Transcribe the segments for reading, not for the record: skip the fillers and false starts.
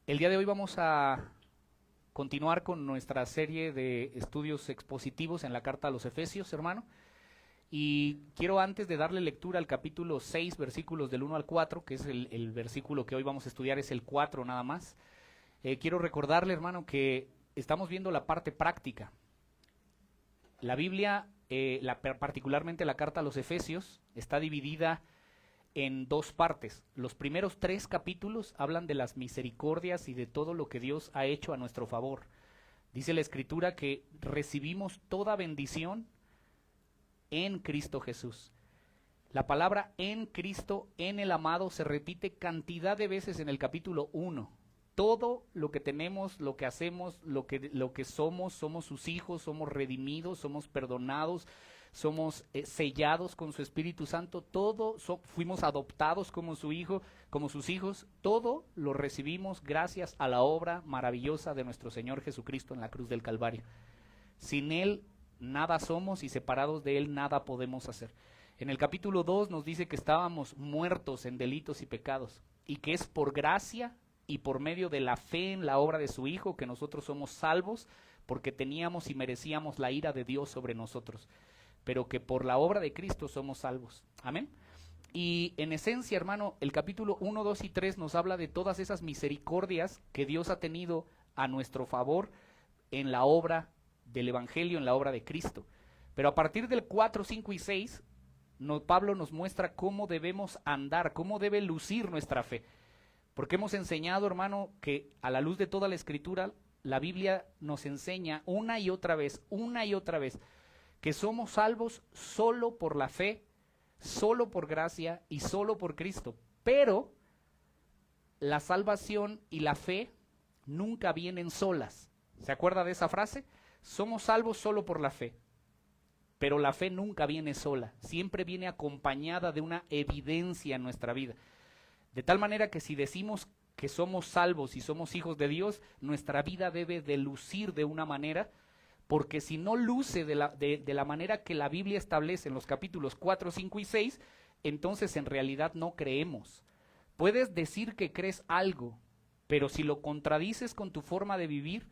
El día de hoy vamos a continuar con nuestra serie de estudios expositivos en la carta a los Efesios, hermano. Y quiero, antes de darle lectura al capítulo 6, versículos del 1 al 4, que es el versículo que hoy vamos a estudiar, es el 4 nada más, quiero recordarle, hermano, que estamos viendo la parte práctica. La Biblia, particularmente la carta a los Efesios, está dividida en dos partes. Los primeros 3 capítulos hablan de las misericordias y de todo lo que Dios ha hecho a nuestro favor. Dice la Escritura que recibimos toda bendición en Cristo Jesús. La palabra en Cristo, en el amado, se repite cantidad de veces en el capítulo 1. Todo lo que tenemos, lo que hacemos, lo que somos sus hijos, somos redimidos, somos perdonados, somos sellados con su Espíritu Santo, fuimos adoptados como su hijo, como sus hijos, todo lo recibimos gracias a la obra maravillosa de nuestro Señor Jesucristo en la cruz del Calvario. Sin Él nada somos y separados de Él nada podemos hacer. En el capítulo 2 nos dice que estábamos muertos en delitos y pecados y que es por gracia y por medio de la fe en la obra de su Hijo que nosotros somos salvos, porque teníamos y merecíamos la ira de Dios sobre nosotros, pero que por la obra de Cristo somos salvos. Amén. Y en esencia, hermano, el capítulo 1, 2 y 3 nos habla de todas esas misericordias que Dios ha tenido a nuestro favor en la obra del Evangelio, en la obra de Cristo. Pero a partir del 4, 5 y 6, Pablo nos muestra cómo debemos andar, cómo debe lucir nuestra fe. Porque hemos enseñado, hermano, que a la luz de toda la Escritura, la Biblia nos enseña una y otra vez, que somos salvos solo por la fe, solo por gracia y solo por Cristo. Pero la salvación y la fe nunca vienen solas. ¿Se acuerda de esa frase? Somos salvos solo por la fe, pero la fe nunca viene sola, siempre viene acompañada de una evidencia en nuestra vida. De tal manera que si decimos que somos salvos y somos hijos de Dios, nuestra vida debe de lucir de una manera, porque si no luce de la manera que la Biblia establece en los capítulos 4, 5 y 6, entonces en realidad no creemos. Puedes decir que crees algo, pero si lo contradices con tu forma de vivir,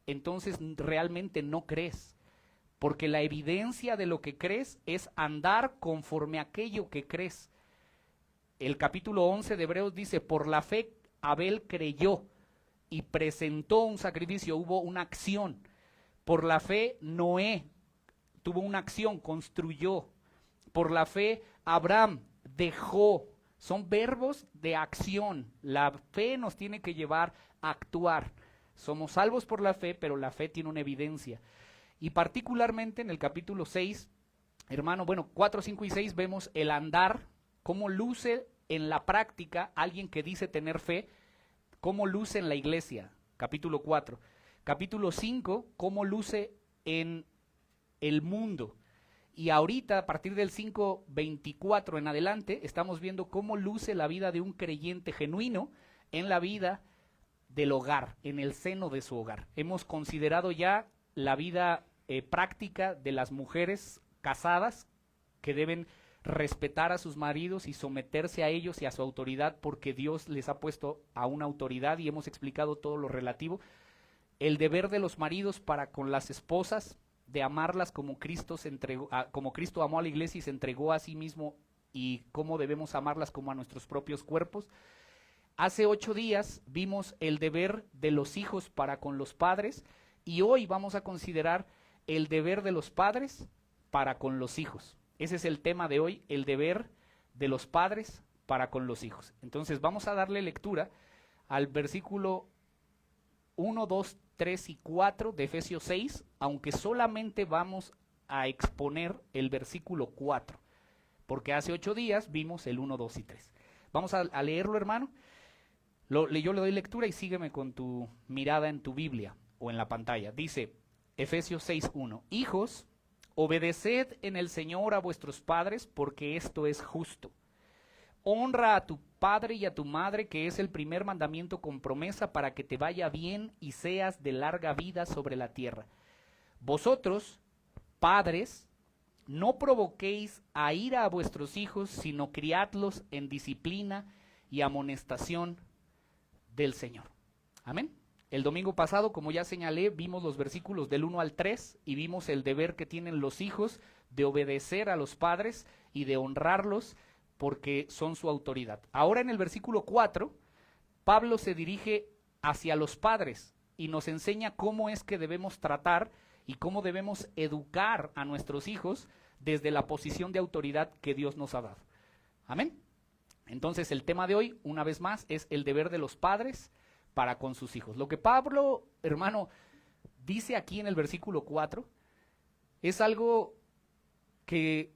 entonces realmente no crees. Porque la evidencia de lo que crees es andar conforme a aquello que crees. El capítulo 11 de Hebreos dice, por la fe Abel creyó y presentó un sacrificio, hubo una acción. Por la fe Noé tuvo una acción, construyó. Por la fe Abraham dejó. Son verbos de acción. La fe nos tiene que llevar a actuar. Somos salvos por la fe, pero la fe tiene una evidencia. Y particularmente en el capítulo 6, hermano, 4, 5 y 6 vemos el andar, cómo luce en la práctica alguien que dice tener fe, cómo luce en la iglesia, capítulo 4. Capítulo 5, cómo luce en el mundo. Y ahorita, a partir del 5:24 en adelante, estamos viendo cómo luce la vida de un creyente genuino en la vida del hogar, en el seno de su hogar. Hemos considerado ya la vida práctica de las mujeres casadas que deben respetar a sus maridos y someterse a ellos y a su autoridad porque Dios les ha puesto a una autoridad y hemos explicado todo lo relativo. El deber de los maridos para con las esposas, de amarlas como Cristo amó a la iglesia y se entregó a sí mismo, y cómo debemos amarlas como a nuestros propios cuerpos. Hace 8 días vimos el deber de los hijos para con los padres y hoy vamos a considerar el deber de los padres para con los hijos. Ese es el tema de hoy, el deber de los padres para con los hijos. Entonces vamos a darle lectura al versículo 1, 2, 3 y 4 de Efesios 6, aunque solamente vamos a exponer el versículo 4, porque hace 8 días vimos el 1, 2 y 3. Vamos a leerlo, hermano. Yo le doy lectura y sígueme con tu mirada en tu Biblia o en la pantalla. Dice Efesios 6:1, hijos, obedeced en el Señor a vuestros padres, porque esto es justo. Honra a tu padre y a tu madre, que es el primer mandamiento con promesa para que te vaya bien y seas de larga vida sobre la tierra. Vosotros, padres, no provoquéis a ira a vuestros hijos, sino criadlos en disciplina y amonestación del Señor. Amén. El domingo pasado, como ya señalé, vimos los versículos del 1 al 3 y vimos el deber que tienen los hijos de obedecer a los padres y de honrarlos porque son su autoridad. Ahora en el versículo 4, Pablo se dirige hacia los padres y nos enseña cómo es que debemos tratar y cómo debemos educar a nuestros hijos desde la posición de autoridad que Dios nos ha dado. Amén. Entonces el tema de hoy, una vez más, es el deber de los padres para con sus hijos. Lo que Pablo, hermano, dice aquí en el versículo 4 es algo que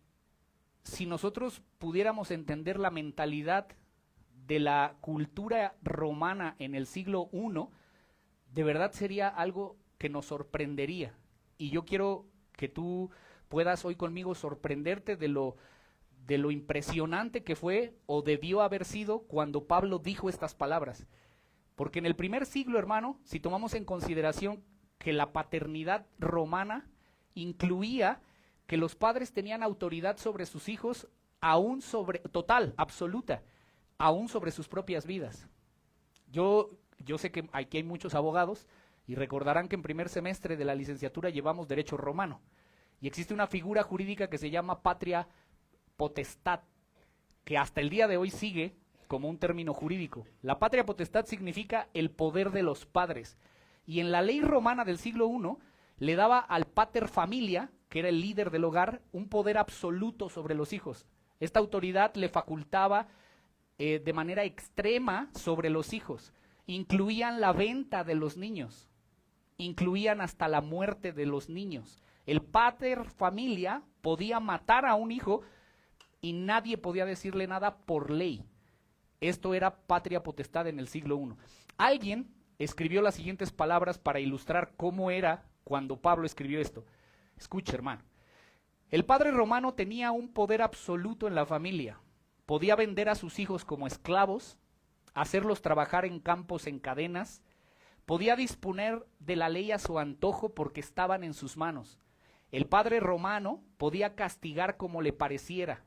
si nosotros pudiéramos entender la mentalidad de la cultura romana en el siglo I, de verdad sería algo que nos sorprendería. Y yo quiero que tú puedas hoy conmigo sorprenderte de lo impresionante que fue o debió haber sido cuando Pablo dijo estas palabras. Porque en el primer siglo, hermano, si tomamos en consideración que la paternidad romana incluía que los padres tenían autoridad sobre sus hijos, aún sobre, total, absoluta, aún sobre sus propias vidas. Yo sé que aquí hay muchos abogados y recordarán que en primer semestre de la licenciatura llevamos derecho romano y existe una figura jurídica que se llama patria potestad, que hasta el día de hoy sigue como un término jurídico. La patria potestad significa el poder de los padres y en la ley romana del siglo I le daba al pater familia, que era el líder del hogar, un poder absoluto sobre los hijos. Esta autoridad le facultaba de manera extrema sobre los hijos. Incluían la venta de los niños, incluían hasta la muerte de los niños. El pater familia podía matar a un hijo y nadie podía decirle nada por ley. Esto era patria potestad en el siglo I. Alguien escribió las siguientes palabras para ilustrar cómo era cuando Pablo escribió esto. Escuche, hermano. El padre romano tenía un poder absoluto en la familia. Podía vender a sus hijos como esclavos, hacerlos trabajar en campos en cadenas, podía disponer de la ley a su antojo porque estaban en sus manos. El padre romano podía castigar como le pareciera,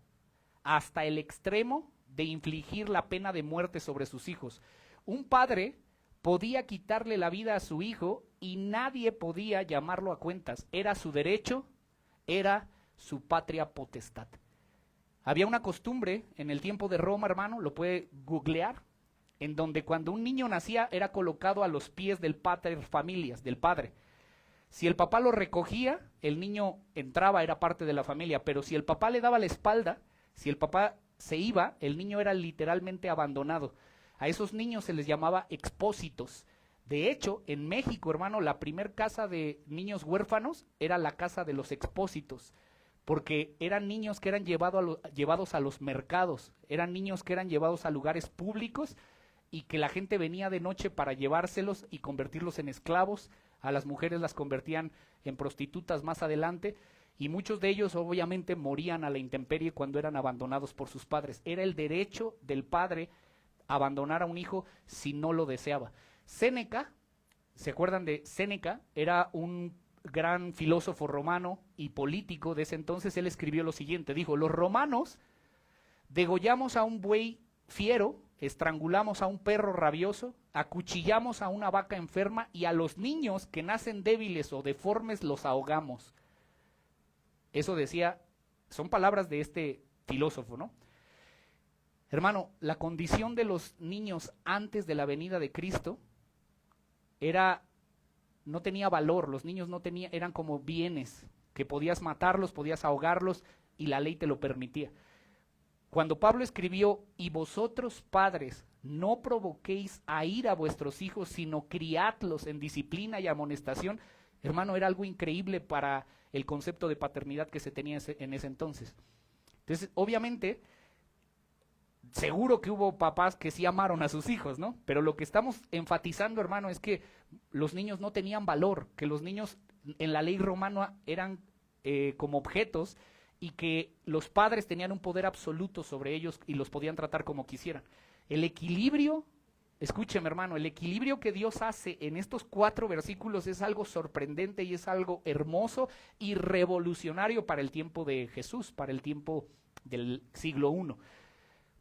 hasta el extremo de infligir la pena de muerte sobre sus hijos. Un padre podía quitarle la vida a su hijo y nadie podía llamarlo a cuentas. Era su derecho, era su patria potestad. Había una costumbre en el tiempo de Roma, hermano, lo puede googlear, en donde cuando un niño nacía era colocado a los pies del pater familias, del padre. Si el papá lo recogía, el niño entraba, era parte de la familia, pero si el papá le daba la espalda, si el papá se iba, el niño era literalmente abandonado. A esos niños se les llamaba expósitos. De hecho, en México, hermano, la primer casa de niños huérfanos era la casa de los expósitos, porque eran niños que eran llevados a los mercados, eran niños que eran llevados a lugares públicos y que la gente venía de noche para llevárselos y convertirlos en esclavos. A las mujeres las convertían en prostitutas más adelante y muchos de ellos obviamente morían a la intemperie cuando eran abandonados por sus padres. Era el derecho del padre abandonar a un hijo si no lo deseaba. Séneca, ¿se acuerdan de Séneca? Era un gran filósofo romano y político de ese entonces. Él escribió lo siguiente, dijo: los romanos degollamos a un buey fiero, estrangulamos a un perro rabioso, acuchillamos a una vaca enferma y a los niños que nacen débiles o deformes los ahogamos. Eso decía, son palabras de este filósofo, ¿no? Hermano, la condición de los niños antes de la venida de Cristo no tenía valor. Los niños eran como bienes, que podías matarlos, podías ahogarlos y la ley te lo permitía. Cuando Pablo escribió: y vosotros padres, no provoquéis a ira a vuestros hijos, sino criadlos en disciplina y amonestación, hermano, era algo increíble para el concepto de paternidad que se tenía en ese entonces. Entonces, obviamente, seguro que hubo papás que sí amaron a sus hijos, ¿no? Pero lo que estamos enfatizando, hermano, es que los niños no tenían valor, que los niños en la ley romana eran como objetos y que los padres tenían un poder absoluto sobre ellos y los podían tratar como quisieran. El equilibrio, escúcheme, hermano, el equilibrio que Dios hace en estos 4 versículos es algo sorprendente y es algo hermoso y revolucionario para el tiempo de Jesús, para el tiempo del siglo I.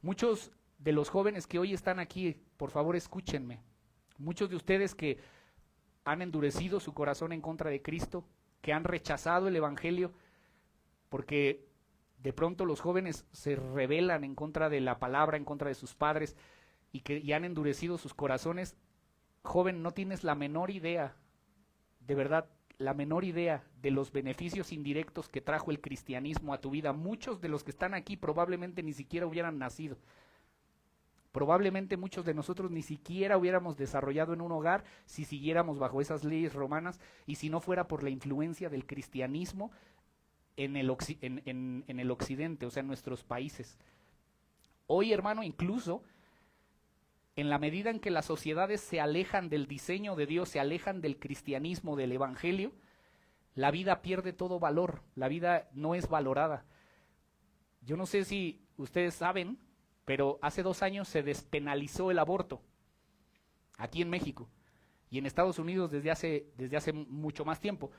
Muchos de los jóvenes que hoy están aquí, por favor escúchenme, Muchos de ustedes que han endurecido su corazón en contra de Cristo, que han rechazado el Evangelio, porque de pronto los jóvenes se rebelan en contra de la palabra, en contra de sus padres, y han endurecido sus corazones. Joven, no tienes la menor idea, de verdad, la menor idea de los beneficios indirectos que trajo el cristianismo a tu vida. Muchos de los que están aquí probablemente ni siquiera hubieran nacido. Probablemente muchos de nosotros ni siquiera hubiéramos desarrollado en un hogar si siguiéramos bajo esas leyes romanas y si no fuera por la influencia del cristianismo en el occidente, o sea, en nuestros países. Hoy, hermano, incluso en la medida en que las sociedades se alejan del diseño de Dios, se alejan del cristianismo, del evangelio, la vida pierde todo valor, la vida no es valorada. Yo no sé si ustedes saben, pero hace 2 años se despenalizó el aborto aquí en México y en Estados Unidos desde hace mucho más tiempo.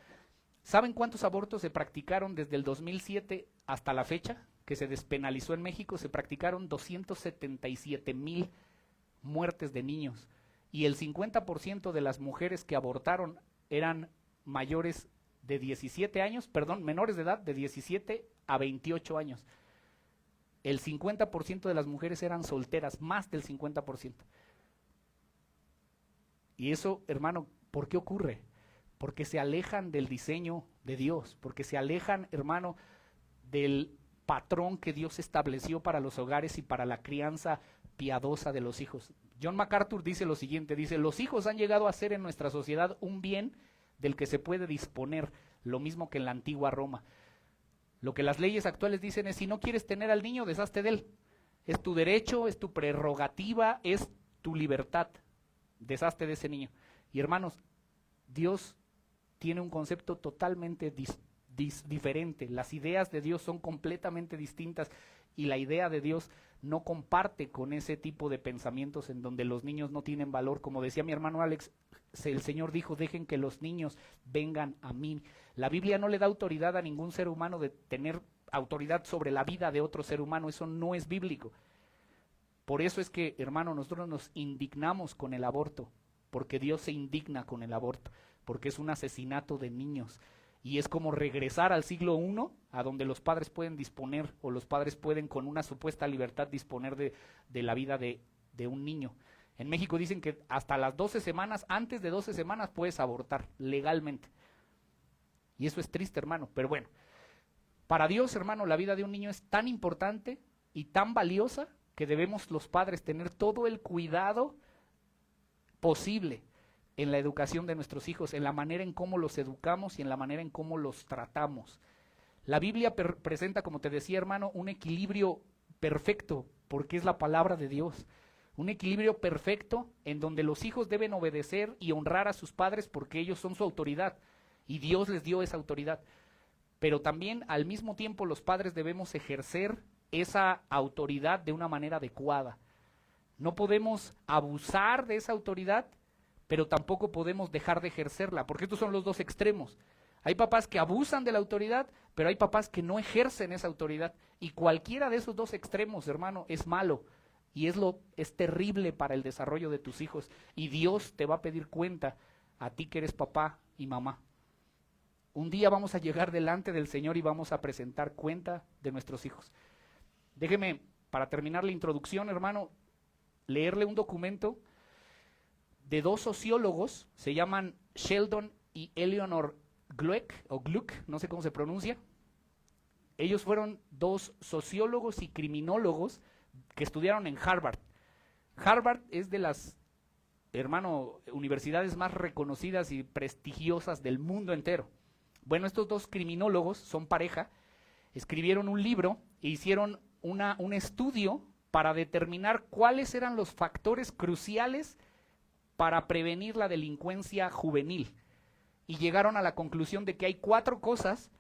¿Saben cuántos abortos se practicaron desde el 2007 hasta la fecha que se despenalizó en México? Se practicaron 277,000 muertes de niños y el 50% de las mujeres que abortaron eran menores de edad de 17 a 28 años. El 50% de las mujeres eran solteras, más del 50%. Y eso, hermano, ¿por qué ocurre? Porque se alejan del diseño de Dios, porque se alejan, hermano, del patrón que Dios estableció para los hogares y para la crianza piadosa de los hijos. John MacArthur dice lo siguiente, dice: los hijos han llegado a ser en nuestra sociedad un bien del que se puede disponer, lo mismo que en la antigua Roma. Lo que las leyes actuales dicen es: si no quieres tener al niño, deshazte de él. Es tu derecho, es tu prerrogativa, es tu libertad. Deshazte de ese niño. Y hermanos, Dios tiene un concepto totalmente diferente. Las ideas de Dios son completamente distintas y la idea de Dios no comparte con ese tipo de pensamientos en donde los niños no tienen valor. Como decía mi hermano Alex, el Señor dijo: dejen que los niños vengan a mí. La Biblia no le da autoridad a ningún ser humano de tener autoridad sobre la vida de otro ser humano. Eso no es bíblico. Por eso es que, hermano, nosotros nos indignamos con el aborto, porque Dios se indigna con el aborto, porque es un asesinato de niños. Y es como regresar al siglo I, a donde los padres pueden disponer, o los padres pueden con una supuesta libertad disponer de la vida de un niño. En México dicen que hasta las 12 semanas, antes de 12 semanas puedes abortar legalmente. Y eso es triste, hermano, pero bueno. Para Dios, hermano, la vida de un niño es tan importante y tan valiosa que debemos los padres tener todo el cuidado posible en la educación de nuestros hijos, en la manera en cómo los educamos y en la manera en cómo los tratamos. La Biblia presenta, como te decía, hermano, un equilibrio perfecto, porque es la palabra de Dios. Un equilibrio perfecto en donde los hijos deben obedecer y honrar a sus padres porque ellos son su autoridad y Dios les dio esa autoridad. Pero también al mismo tiempo los padres debemos ejercer esa autoridad de una manera adecuada. No podemos abusar de esa autoridad, pero tampoco podemos dejar de ejercerla, porque estos son los dos extremos. Hay papás que abusan de la autoridad, pero hay papás que no ejercen esa autoridad. Y cualquiera de esos dos extremos, hermano, es malo. Y es terrible para el desarrollo de tus hijos. Y Dios te va a pedir cuenta a ti que eres papá y mamá. Un día vamos a llegar delante del Señor y vamos a presentar cuenta de nuestros hijos. Déjeme, para terminar la introducción, hermano, leerle un documento de 2 sociólogos, se llaman Sheldon y Eleanor Glueck, o Gluck, no sé cómo se pronuncia. Ellos fueron 2 sociólogos y criminólogos que estudiaron en Harvard. Harvard es de las, hermano, universidades más reconocidas y prestigiosas del mundo entero. Bueno, estos 2 criminólogos son pareja, escribieron un libro e hicieron un estudio para determinar cuáles eran los factores cruciales para prevenir la delincuencia juvenil. Y llegaron a la conclusión de que hay 4 cosas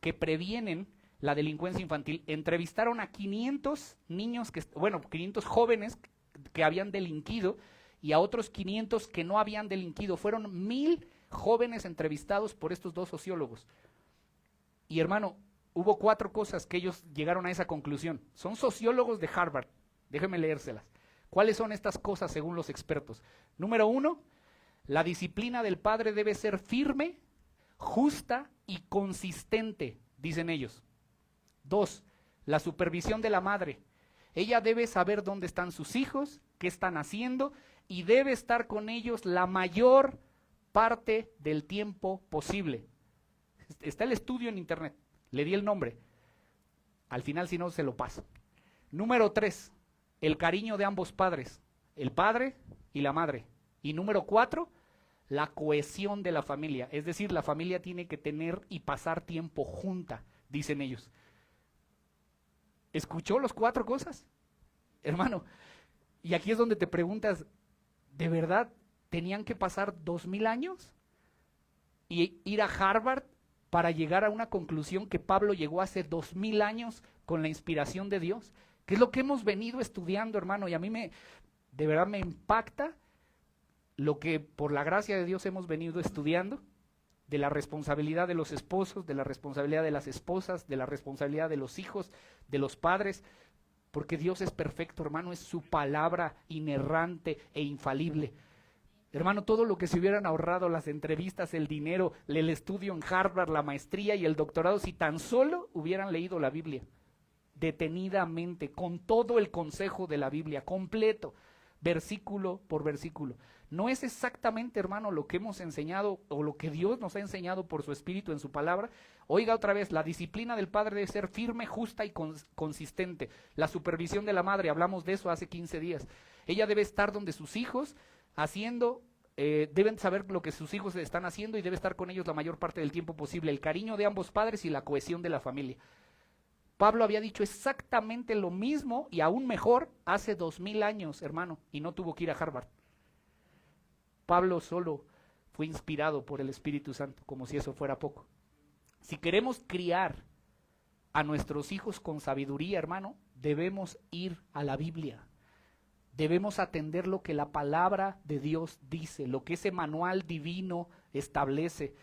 que previenen la delincuencia infantil. Entrevistaron a 500 niños, 500 jóvenes que habían delinquido y a otros 500 que no habían delinquido. Fueron 1000 jóvenes entrevistados por estos 2 sociólogos. Y hermano, hubo 4 cosas que ellos llegaron a esa conclusión. Son sociólogos de Harvard, déjenme leérselas. ¿Cuáles son estas cosas según los expertos? Número 1, la disciplina del padre debe ser firme, justa y consistente, dicen ellos. 2, la supervisión de la madre. Ella debe saber dónde están sus hijos, qué están haciendo y debe estar con ellos la mayor parte del tiempo posible. Está el estudio en internet, le di el nombre. Al final, si no, se lo paso. Número 3, el cariño de ambos padres, el padre y la madre. Y número 4, la cohesión de la familia. Es decir, la familia tiene que tener y pasar tiempo junta, dicen ellos. ¿Escuchó las 4 cosas? Hermano, y aquí es donde te preguntas, ¿de verdad tenían que pasar 2000 años? ¿Y ir a Harvard para llegar a una conclusión que Pablo llegó hace 2000 años con la inspiración de Dios? Que es lo que hemos venido estudiando, hermano, y a mí de verdad me impacta lo que por la gracia de Dios hemos venido estudiando, de la responsabilidad de los esposos, de la responsabilidad de las esposas, de la responsabilidad de los hijos, de los padres, porque Dios es perfecto, hermano, es su palabra inerrante e infalible. Hermano, todo lo que se hubieran ahorrado, las entrevistas, el dinero, el estudio en Harvard, la maestría y el doctorado, si tan solo hubieran leído la Biblia detenidamente, con todo el consejo de la Biblia, completo, versículo por versículo. No es exactamente, hermano, lo que hemos enseñado o lo que Dios nos ha enseñado por su Espíritu en su palabra. Oiga otra vez, la disciplina del padre debe ser firme, justa y consistente. La supervisión de la madre, hablamos de eso hace 15 días. Ella debe estar donde sus hijos haciendo, deben saber lo que sus hijos están haciendo y debe estar con ellos la mayor parte del tiempo posible. El cariño de ambos padres y la cohesión de la familia. Pablo había dicho exactamente lo mismo y aún mejor hace 2000 años, hermano, y no tuvo que ir a Harvard. Pablo solo fue inspirado por el Espíritu Santo, como si eso fuera poco. Si queremos criar a nuestros hijos con sabiduría, hermano, debemos ir a la Biblia. Debemos atender lo que la palabra de Dios dice, lo que ese manual divino establece,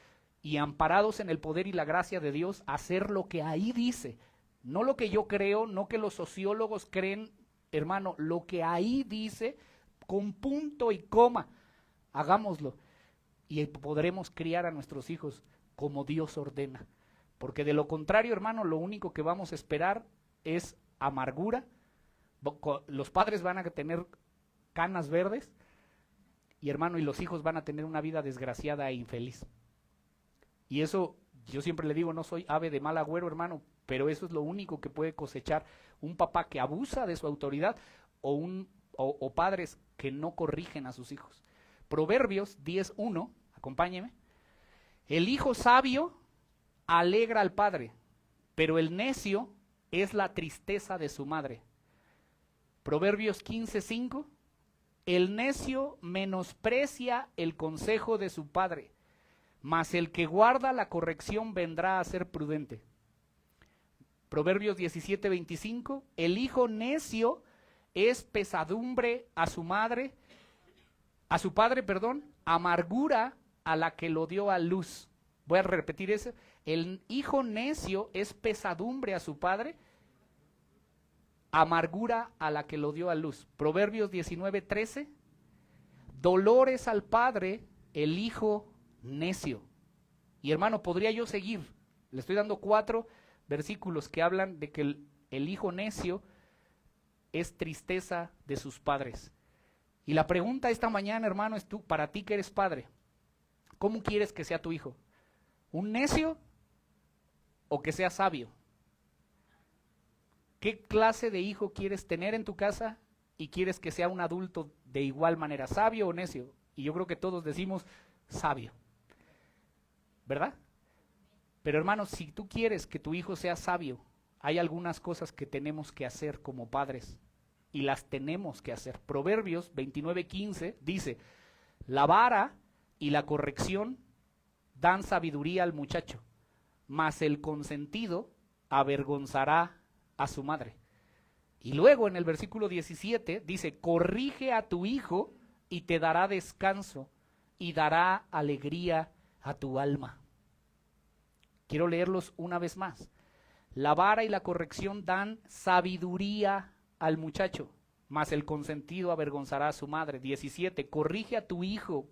y amparados en el poder y la gracia de Dios, hacer lo que ahí dice. No lo que yo creo, no que los sociólogos creen, hermano, lo que ahí dice, con punto y coma, hagámoslo. Y podremos criar a nuestros hijos como Dios ordena. Porque de lo contrario, hermano, lo único que vamos a esperar es amargura. Los padres van a tener canas verdes y, hermano, y los hijos van a tener una vida desgraciada e infeliz. Y eso, yo siempre le digo, no soy ave de mal agüero, hermano, pero eso es lo único que puede cosechar un papá que abusa de su autoridad o padres que no corrigen a sus hijos. Proverbios 10:1, acompáñeme. El hijo sabio alegra al padre, pero el necio es la tristeza de su madre. Proverbios 15:5, el necio menosprecia el consejo de su padre, mas el que guarda la corrección vendrá a ser prudente. Proverbios 17:25, el hijo necio es pesadumbre a su madre, a su padre, amargura a la que lo dio a luz. Voy a repetir eso. El hijo necio es pesadumbre a su padre, amargura a la que lo dio a luz. Proverbios 19:13, dolores al padre, el hijo necio. Y hermano, podría yo seguir. Le estoy dando 4 versículos que hablan de que el hijo necio es tristeza de sus padres. Y la pregunta esta mañana, hermano, es para ti que eres padre, ¿cómo quieres que sea tu hijo? ¿Un necio o que sea sabio? ¿Qué clase de hijo quieres tener en tu casa y quieres que sea un adulto de igual manera, sabio o necio? Y yo creo que todos decimos sabio, ¿verdad? Pero hermano, si tú quieres que tu hijo sea sabio, hay algunas cosas que tenemos que hacer como padres y las tenemos que hacer. Proverbios 29:15 dice, la vara y la corrección dan sabiduría al muchacho, mas el consentido avergonzará a su madre. Y luego en el versículo 17 dice, corrige a tu hijo y te dará descanso y dará alegría a tu alma. Quiero leerlos una vez más. La vara y la corrección dan sabiduría al muchacho, mas el consentido avergonzará a su madre. 17, corrige a tu hijo,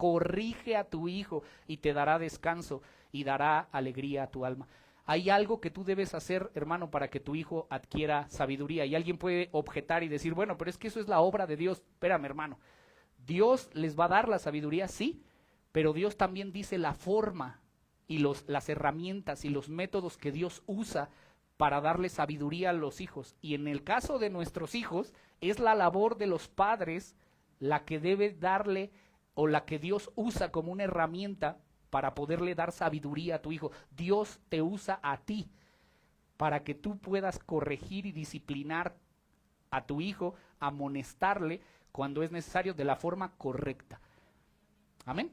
y te dará descanso y dará alegría a tu alma. Hay algo que tú debes hacer, hermano, para que tu hijo adquiera sabiduría. Y alguien puede objetar y decir, bueno, pero es que eso es la obra de Dios. Espérame, hermano. Dios les va a dar la sabiduría, sí, pero Dios también dice la forma y las herramientas y los métodos que Dios usa para darle sabiduría a los hijos. Y en el caso de nuestros hijos, es la labor de los padres la que debe darle, o la que Dios usa como una herramienta para poderle dar sabiduría a tu hijo. Dios te usa a ti para que tú puedas corregir y disciplinar a tu hijo, amonestarle cuando es necesario de la forma correcta. Amén.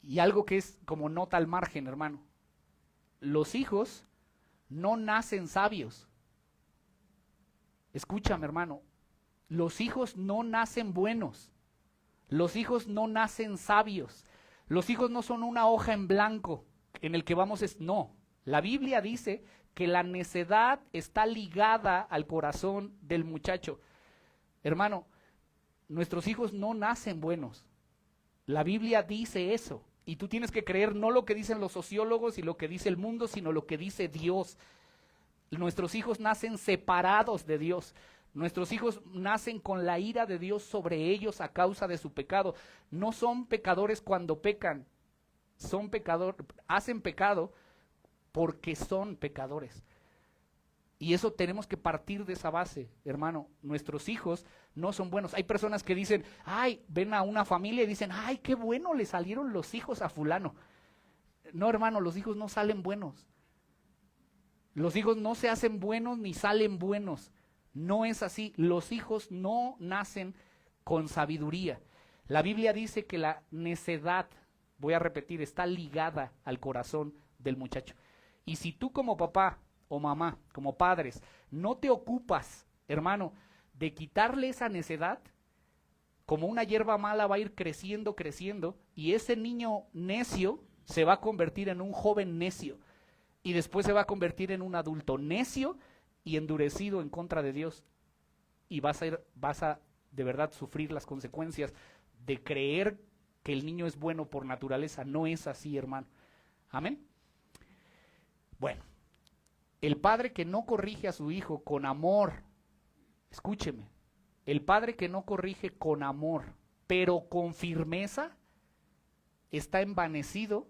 Y algo que es como nota al margen, hermano. Los hijos no nacen sabios. Escúchame, hermano. Los hijos no nacen buenos. Los hijos no nacen sabios. Los hijos no son una hoja en blanco en el que no. La Biblia dice que la necedad está ligada al corazón del muchacho. Hermano, nuestros hijos no nacen buenos. La Biblia dice eso. Y tú tienes que creer no lo que dicen los sociólogos y lo que dice el mundo, sino lo que dice Dios. Nuestros hijos nacen separados de Dios. Nuestros hijos nacen con la ira de Dios sobre ellos a causa de su pecado. No son pecadores cuando pecan, hacen pecado porque son pecadores. Y eso tenemos que partir de esa base, hermano. Nuestros hijos no son buenos. Hay personas que dicen, ay, ven a una familia y dicen, ay, qué bueno le salieron los hijos a fulano. No, hermano, los hijos no salen buenos. Los hijos no se hacen buenos ni salen buenos. No es así. Los hijos no nacen con sabiduría. La Biblia dice que la necedad, voy a repetir, está ligada al corazón del muchacho. Y si tú como papá o mamá, como padres, no te ocupas, hermano, de quitarle esa necedad, como una hierba mala va a ir creciendo, y ese niño necio se va a convertir en un joven necio, y después se va a convertir en un adulto necio y endurecido en contra de Dios, y vas a de verdad sufrir las consecuencias de creer que el niño es bueno por naturaleza. No es así, hermano. Amén. Bueno, el padre que no corrige a su hijo con amor, escúcheme, el padre que no corrige con amor, pero con firmeza, está envanecido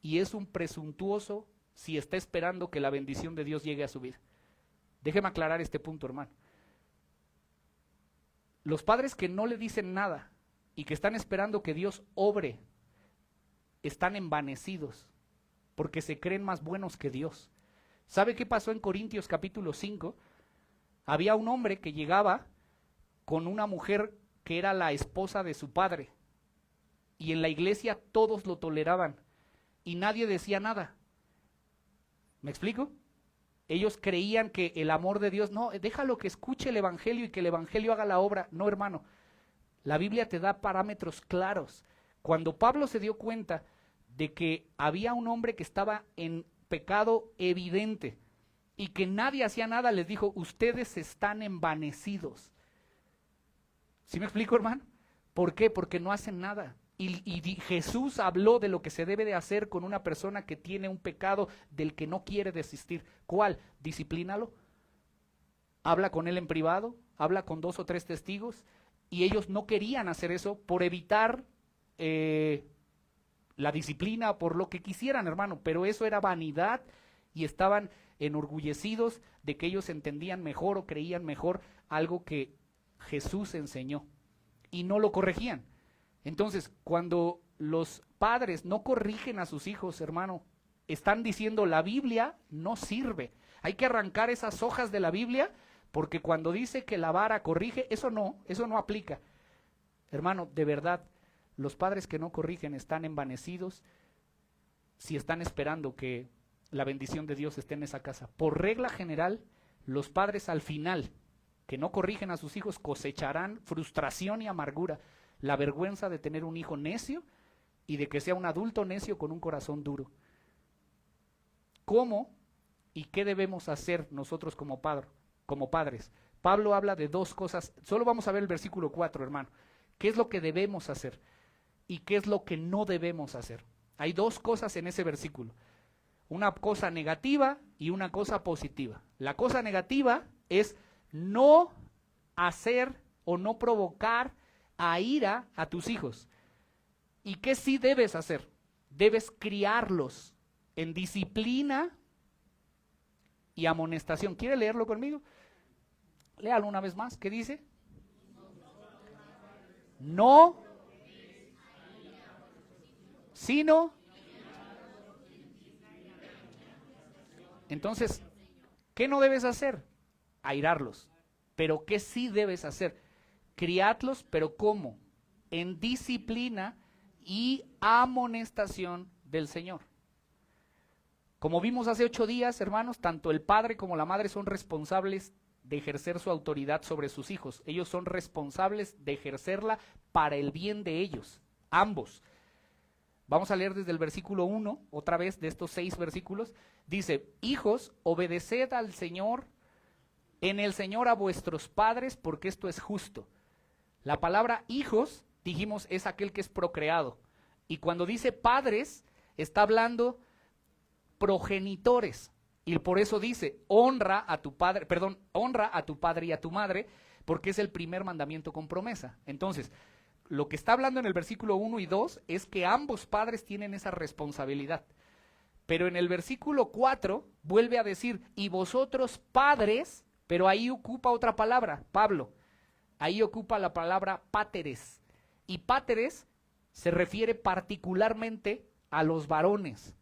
y es un presuntuoso si está esperando que la bendición de Dios llegue a su vida. Déjeme aclarar este punto, hermano. Los padres que no le dicen nada y que están esperando que Dios obre, están envanecidos porque se creen más buenos que Dios. ¿Sabe qué pasó en Corintios capítulo 5? Había un hombre que llegaba con una mujer que era la esposa de su padre, y en la iglesia todos lo toleraban y nadie decía nada. ¿Me explico? Ellos creían que el amor de Dios, no, déjalo que escuche el evangelio y que el evangelio haga la obra. No, hermano, la Biblia te da parámetros claros. Cuando Pablo se dio cuenta de que había un hombre que estaba en pecado evidente y que nadie hacía nada, les dijo, ustedes están envanecidos. ¿Sí me explico, hermano? ¿Por qué? Porque no hacen nada. Y Jesús habló de lo que se debe de hacer con una persona que tiene un pecado del que no quiere desistir. ¿Cuál? Disciplínalo. Habla con él en privado, habla con 2 o 3 testigos, y ellos no querían hacer eso por evitar la disciplina, por lo que quisieran, hermano, pero eso era vanidad y estaban enorgullecidos de que ellos entendían mejor o creían mejor algo que Jesús enseñó y no lo corregían. Entonces, cuando los padres no corrigen a sus hijos, hermano, están diciendo la Biblia no sirve. Hay que arrancar esas hojas de la Biblia, porque cuando dice que la vara corrige, eso no aplica. Hermano, de verdad, los padres que no corrigen están envanecidos si están esperando que la bendición de Dios esté en esa casa. Por regla general, los padres al final que no corrigen a sus hijos cosecharán frustración y amargura, la vergüenza de tener un hijo necio y de que sea un adulto necio con un corazón duro. ¿Cómo y qué debemos hacer nosotros como padres? Pablo habla de dos cosas. Solo vamos a ver el versículo 4, hermano. ¿Qué es lo que debemos hacer? ¿Y qué es lo que no debemos hacer? Hay dos cosas en ese versículo. Una cosa negativa y una cosa positiva. La cosa negativa es no hacer o no provocar a ira a tus hijos. ¿Y qué sí debes hacer? Debes criarlos en disciplina y amonestación. ¿Quiere leerlo conmigo? Léalo una vez más. ¿Qué dice? No, sino. Entonces, ¿qué no debes hacer? Airarlos. Pero ¿qué sí debes hacer? Criadlos, pero ¿cómo? En disciplina y amonestación del Señor. Como vimos hace 8 días, hermanos, tanto el padre como la madre son responsables de ejercer su autoridad sobre sus hijos. Ellos son responsables de ejercerla para el bien de ellos, ambos. Vamos a leer desde el versículo 1, otra vez de estos 6 versículos. Dice, hijos, obedeced al Señor, en el Señor a vuestros padres, porque esto es justo. La palabra hijos, dijimos, es aquel que es procreado. Y cuando dice padres, está hablando progenitores. Y por eso dice, honra a tu padre y a tu madre, porque es el primer mandamiento con promesa. Entonces, lo que está hablando en el versículo 1 y 2 es que ambos padres tienen esa responsabilidad. Pero en el versículo 4 vuelve a decir, y vosotros padres, pero ahí ocupa otra palabra, Pablo. Ahí ocupa la palabra páteres. Y páteres se refiere particularmente a los varones.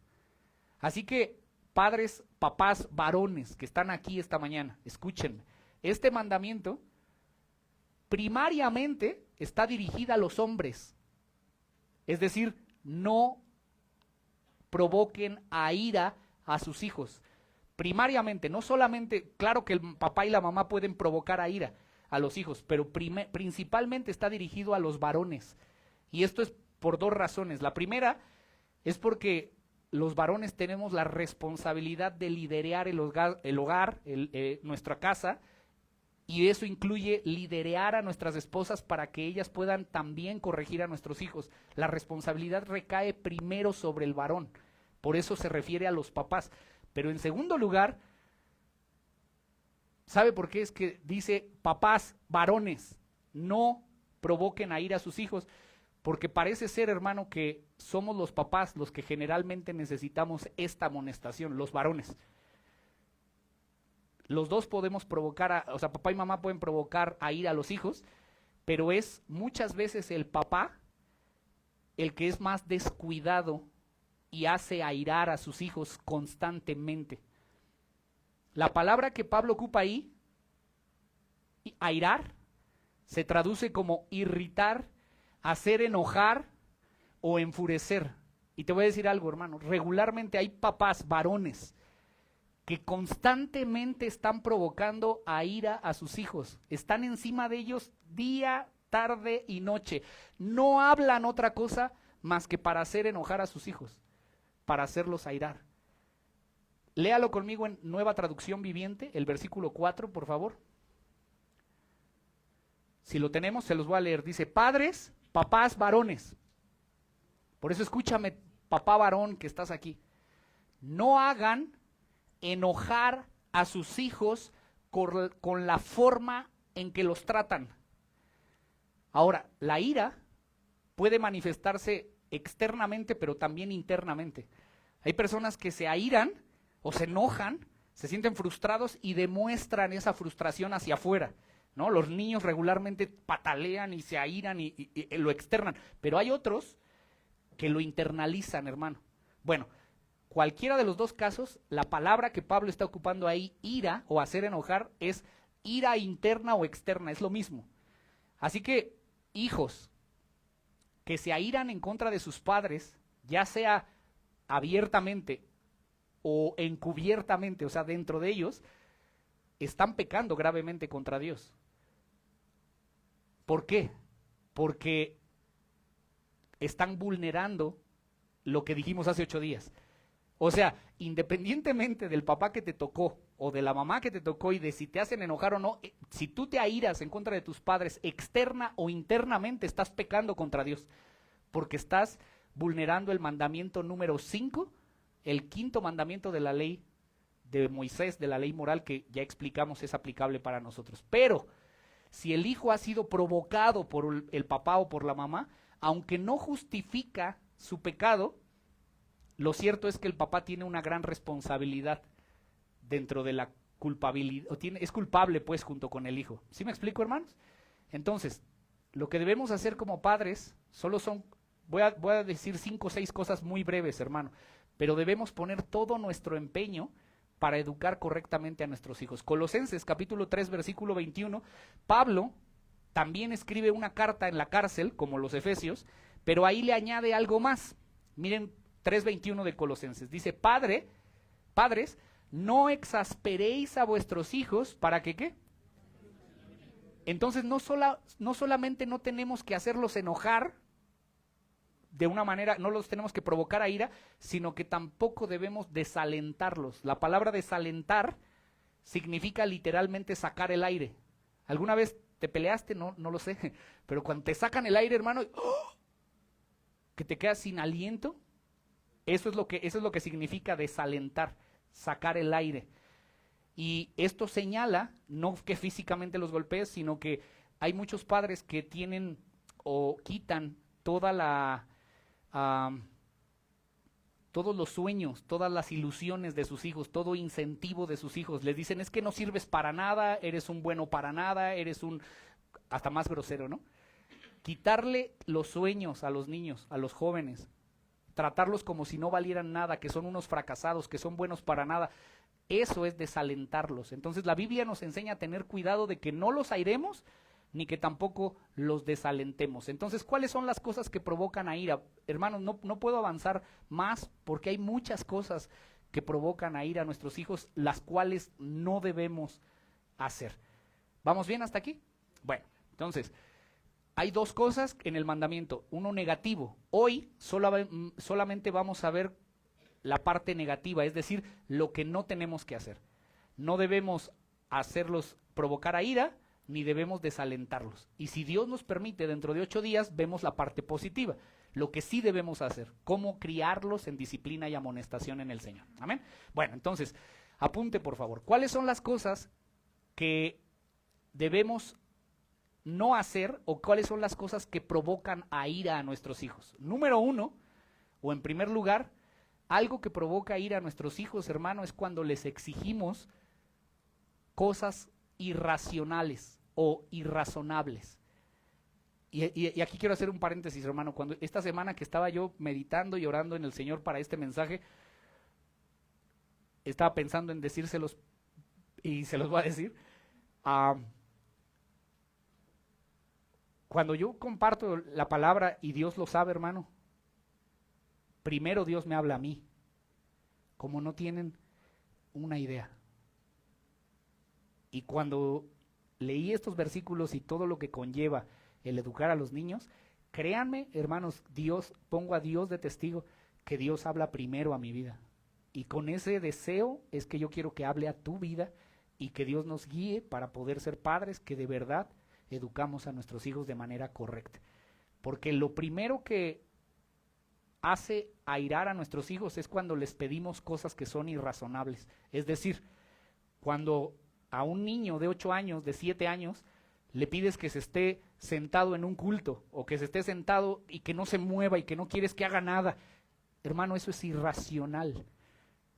Así que, padres, papás, varones que están aquí esta mañana, escúchenme. Este mandamiento primariamente está dirigida a los hombres. Es decir, no provoquen a ira a sus hijos. Primariamente, no solamente, claro que el papá y la mamá pueden provocar a ira a los hijos, pero principalmente está dirigido a los varones. Y esto es por 2 razones. La primera es porque los varones tenemos la responsabilidad de liderear el hogar, nuestra casa, y eso incluye liderear a nuestras esposas para que ellas puedan también corregir a nuestros hijos. La responsabilidad recae primero sobre el varón, por eso se refiere a los papás. Pero en segundo lugar, ¿sabe por qué? Es que dice papás, varones, no provoquen a ira a sus hijos, porque parece ser, hermano, que somos los papás los que generalmente necesitamos esta amonestación, los varones. Los dos podemos provocar, o sea, papá y mamá pueden provocar a ira a los hijos, pero es muchas veces el papá el que es más descuidado y hace airar a sus hijos constantemente. La palabra que Pablo ocupa ahí, airar, se traduce como irritar, hacer enojar o enfurecer. Y te voy a decir algo, hermano, regularmente hay papás, varones, que constantemente están provocando a ira a sus hijos. Están encima de ellos día, tarde y noche. No hablan otra cosa más que para hacer enojar a sus hijos, para hacerlos airar. Léalo conmigo en Nueva Traducción Viviente, el versículo 4, por favor. Si lo tenemos, se los voy a leer. Dice, padres, papás, varones. Por eso escúchame, papá varón que estás aquí. No hagan enojar a sus hijos con la forma en que los tratan. Ahora, la ira puede manifestarse externamente, pero también internamente. Hay personas que se airan o se enojan, se sienten frustrados y demuestran esa frustración hacia afuera, ¿no? Los niños regularmente patalean y se airan y lo externan, pero hay otros que lo internalizan, hermano. Bueno, cualquiera de los dos casos, la palabra que Pablo está ocupando ahí, ira o hacer enojar, es ira interna o externa, es lo mismo. Así que, hijos que se airan en contra de sus padres, ya sea abiertamente o encubiertamente, o sea, dentro de ellos, están pecando gravemente contra Dios. ¿Por qué? Porque están vulnerando lo que dijimos hace 8 días. O sea, independientemente del papá que te tocó o de la mamá que te tocó y de si te hacen enojar o no, si tú te airas en contra de tus padres, externa o internamente, estás pecando contra Dios, porque estás vulnerando el mandamiento número 5, el quinto mandamiento de la ley de Moisés, de la ley moral que ya explicamos es aplicable para nosotros. Pero si el hijo ha sido provocado por el papá o por la mamá, aunque no justifica su pecado, lo cierto es que el papá tiene una gran responsabilidad dentro de la culpabilidad, es culpable pues junto con el hijo. ¿Sí me explico, hermanos? Entonces, lo que debemos hacer como padres solo son, voy a decir 5 o 6 cosas muy breves, hermano, pero debemos poner todo nuestro empeño para educar correctamente a nuestros hijos. Colosenses capítulo 3 versículo 21, Pablo también escribe una carta en la cárcel, como los Efesios, pero ahí le añade algo más. Miren 3:21 de Colosenses, dice, padres, no exasperéis a vuestros hijos, ¿para que qué? Entonces no solamente no tenemos que hacerlos enojar de una manera, no los tenemos que provocar a ira, sino que tampoco debemos desalentarlos. La palabra desalentar significa literalmente sacar el aire. ¿Alguna vez te peleaste? No lo sé, pero cuando te sacan el aire, hermano, ¡oh!, que te quedas sin aliento, eso es lo que significa desalentar, sacar el aire. Y esto señala, no que físicamente los golpees, sino que hay muchos padres que tienen o quitan toda todos los sueños, todas las ilusiones de sus hijos, todo incentivo de sus hijos. Les dicen, es que no sirves para nada, eres un bueno para nada, eres un, hasta más grosero, ¿no? Quitarle los sueños a los niños, a los jóvenes, tratarlos como si no valieran nada, que son unos fracasados, que son buenos para nada, eso es desalentarlos. Entonces la Biblia nos enseña a tener cuidado de que no los airemos, ni que tampoco los desalentemos. Entonces, ¿cuáles son las cosas que provocan a ira? Hermanos, no puedo avanzar más porque hay muchas cosas que provocan a ira a nuestros hijos, las cuales no debemos hacer. ¿Vamos bien hasta aquí? Bueno, entonces, hay 2 cosas en el mandamiento, uno negativo. Hoy solamente vamos a ver la parte negativa, es decir, lo que no tenemos que hacer. No debemos hacerlos provocar a ira, ni debemos desalentarlos. Y si Dios nos permite, dentro de 8 días vemos la parte positiva, lo que sí debemos hacer, cómo criarlos en disciplina y amonestación en el Señor. Amén. Bueno, entonces, apunte por favor, ¿cuáles son las cosas que debemos no hacer o cuáles son las cosas que provocan a ira a nuestros hijos? Número 1, o en primer lugar, algo que provoca ira a nuestros hijos, hermano, es cuando les exigimos cosas irracionales o irrazonables. Y aquí quiero hacer un paréntesis, hermano. Cuando esta semana que estaba yo meditando y orando en el Señor para este mensaje, estaba pensando en decírselos y se los voy a decir. Cuando yo comparto la palabra y Dios lo sabe, hermano, primero Dios me habla a mí, como no tienen una idea. Y cuando leí estos versículos y todo lo que conlleva el educar a los niños, créanme, hermanos, pongo a Dios de testigo que Dios habla primero a mi vida. Y con ese deseo es que yo quiero que hable a tu vida y que Dios nos guíe para poder ser padres que de verdad educamos a nuestros hijos de manera correcta. Porque lo primero que hace airar a nuestros hijos es cuando les pedimos cosas que son irrazonables. Es decir, cuando a un niño de 8 años, de 7 años, le pides que se esté sentado en un culto, o que se esté sentado y que no se mueva y que no quieres que haga nada. Hermano, eso es irracional.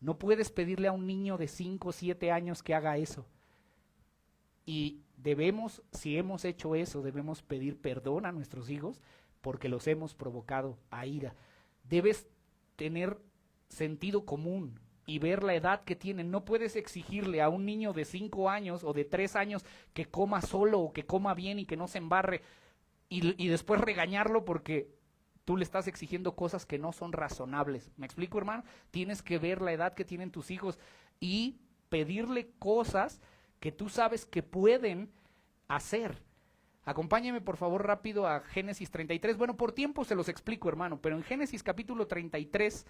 No puedes pedirle a un niño de 5 o 7 años que haga eso. Y debemos, si hemos hecho eso, debemos pedir perdón a nuestros hijos porque los hemos provocado a ira. Debes tener sentido común y ver la edad que tienen. No puedes exigirle a un niño de 5 años o de 3 años que coma solo o que coma bien y que no se embarre y después regañarlo porque tú le estás exigiendo cosas que no son razonables. ¿Me explico, hermano? Tienes que ver la edad que tienen tus hijos y pedirle cosas que tú sabes que pueden hacer. Acompáñeme por favor rápido a Génesis 33. Bueno, por tiempo se los explico, hermano, pero en Génesis capítulo 33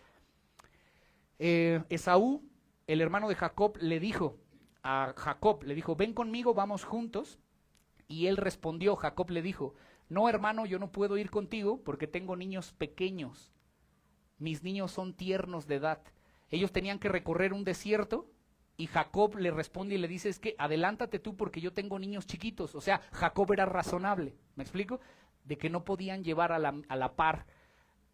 Esaú, el hermano de Jacob, le dijo a Jacob, le dijo, ven conmigo, vamos juntos. Y él respondió, Jacob le dijo, no hermano, yo no puedo ir contigo porque tengo niños pequeños. Mis niños son tiernos de edad. Ellos tenían que recorrer un desierto y Jacob le responde y le dice, es que adelántate tú porque yo tengo niños chiquitos. O sea, Jacob era razonable, ¿me explico? De que no podían llevar a la par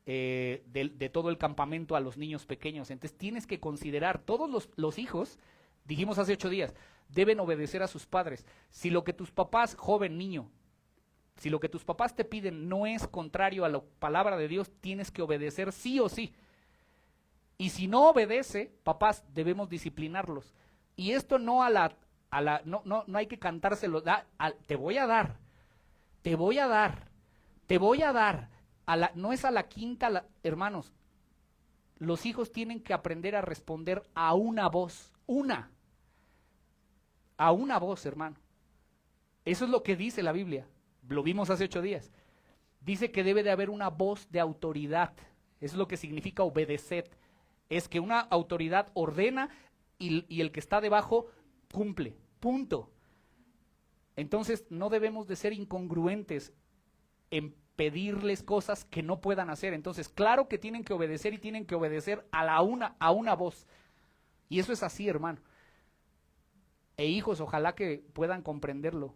de todo el campamento a los niños pequeños. Entonces tienes que considerar, todos los hijos, dijimos hace 8 días, deben obedecer a sus padres. Si lo que tus papás, joven, niño, si lo que tus papás te piden no es contrario a la palabra de Dios, tienes que obedecer sí o sí. Y si no obedece, papás, debemos disciplinarlos. Y esto no no hay que cantárselo, te voy a dar, te voy a dar, te voy a dar. No es a la quinta, hermanos. Los hijos tienen que aprender a responder a una voz, a una voz, hermano. Eso es lo que dice la Biblia. Lo vimos hace 8 días. Dice que debe de haber una voz de autoridad. Eso es lo que significa obedecer. Es que una autoridad ordena y el que está debajo cumple. Punto. Entonces no debemos de ser incongruentes en pedirles cosas que no puedan hacer. Entonces, claro que tienen que obedecer y tienen que obedecer a una voz. Y eso es así, hermano. E hijos, ojalá que puedan comprenderlo.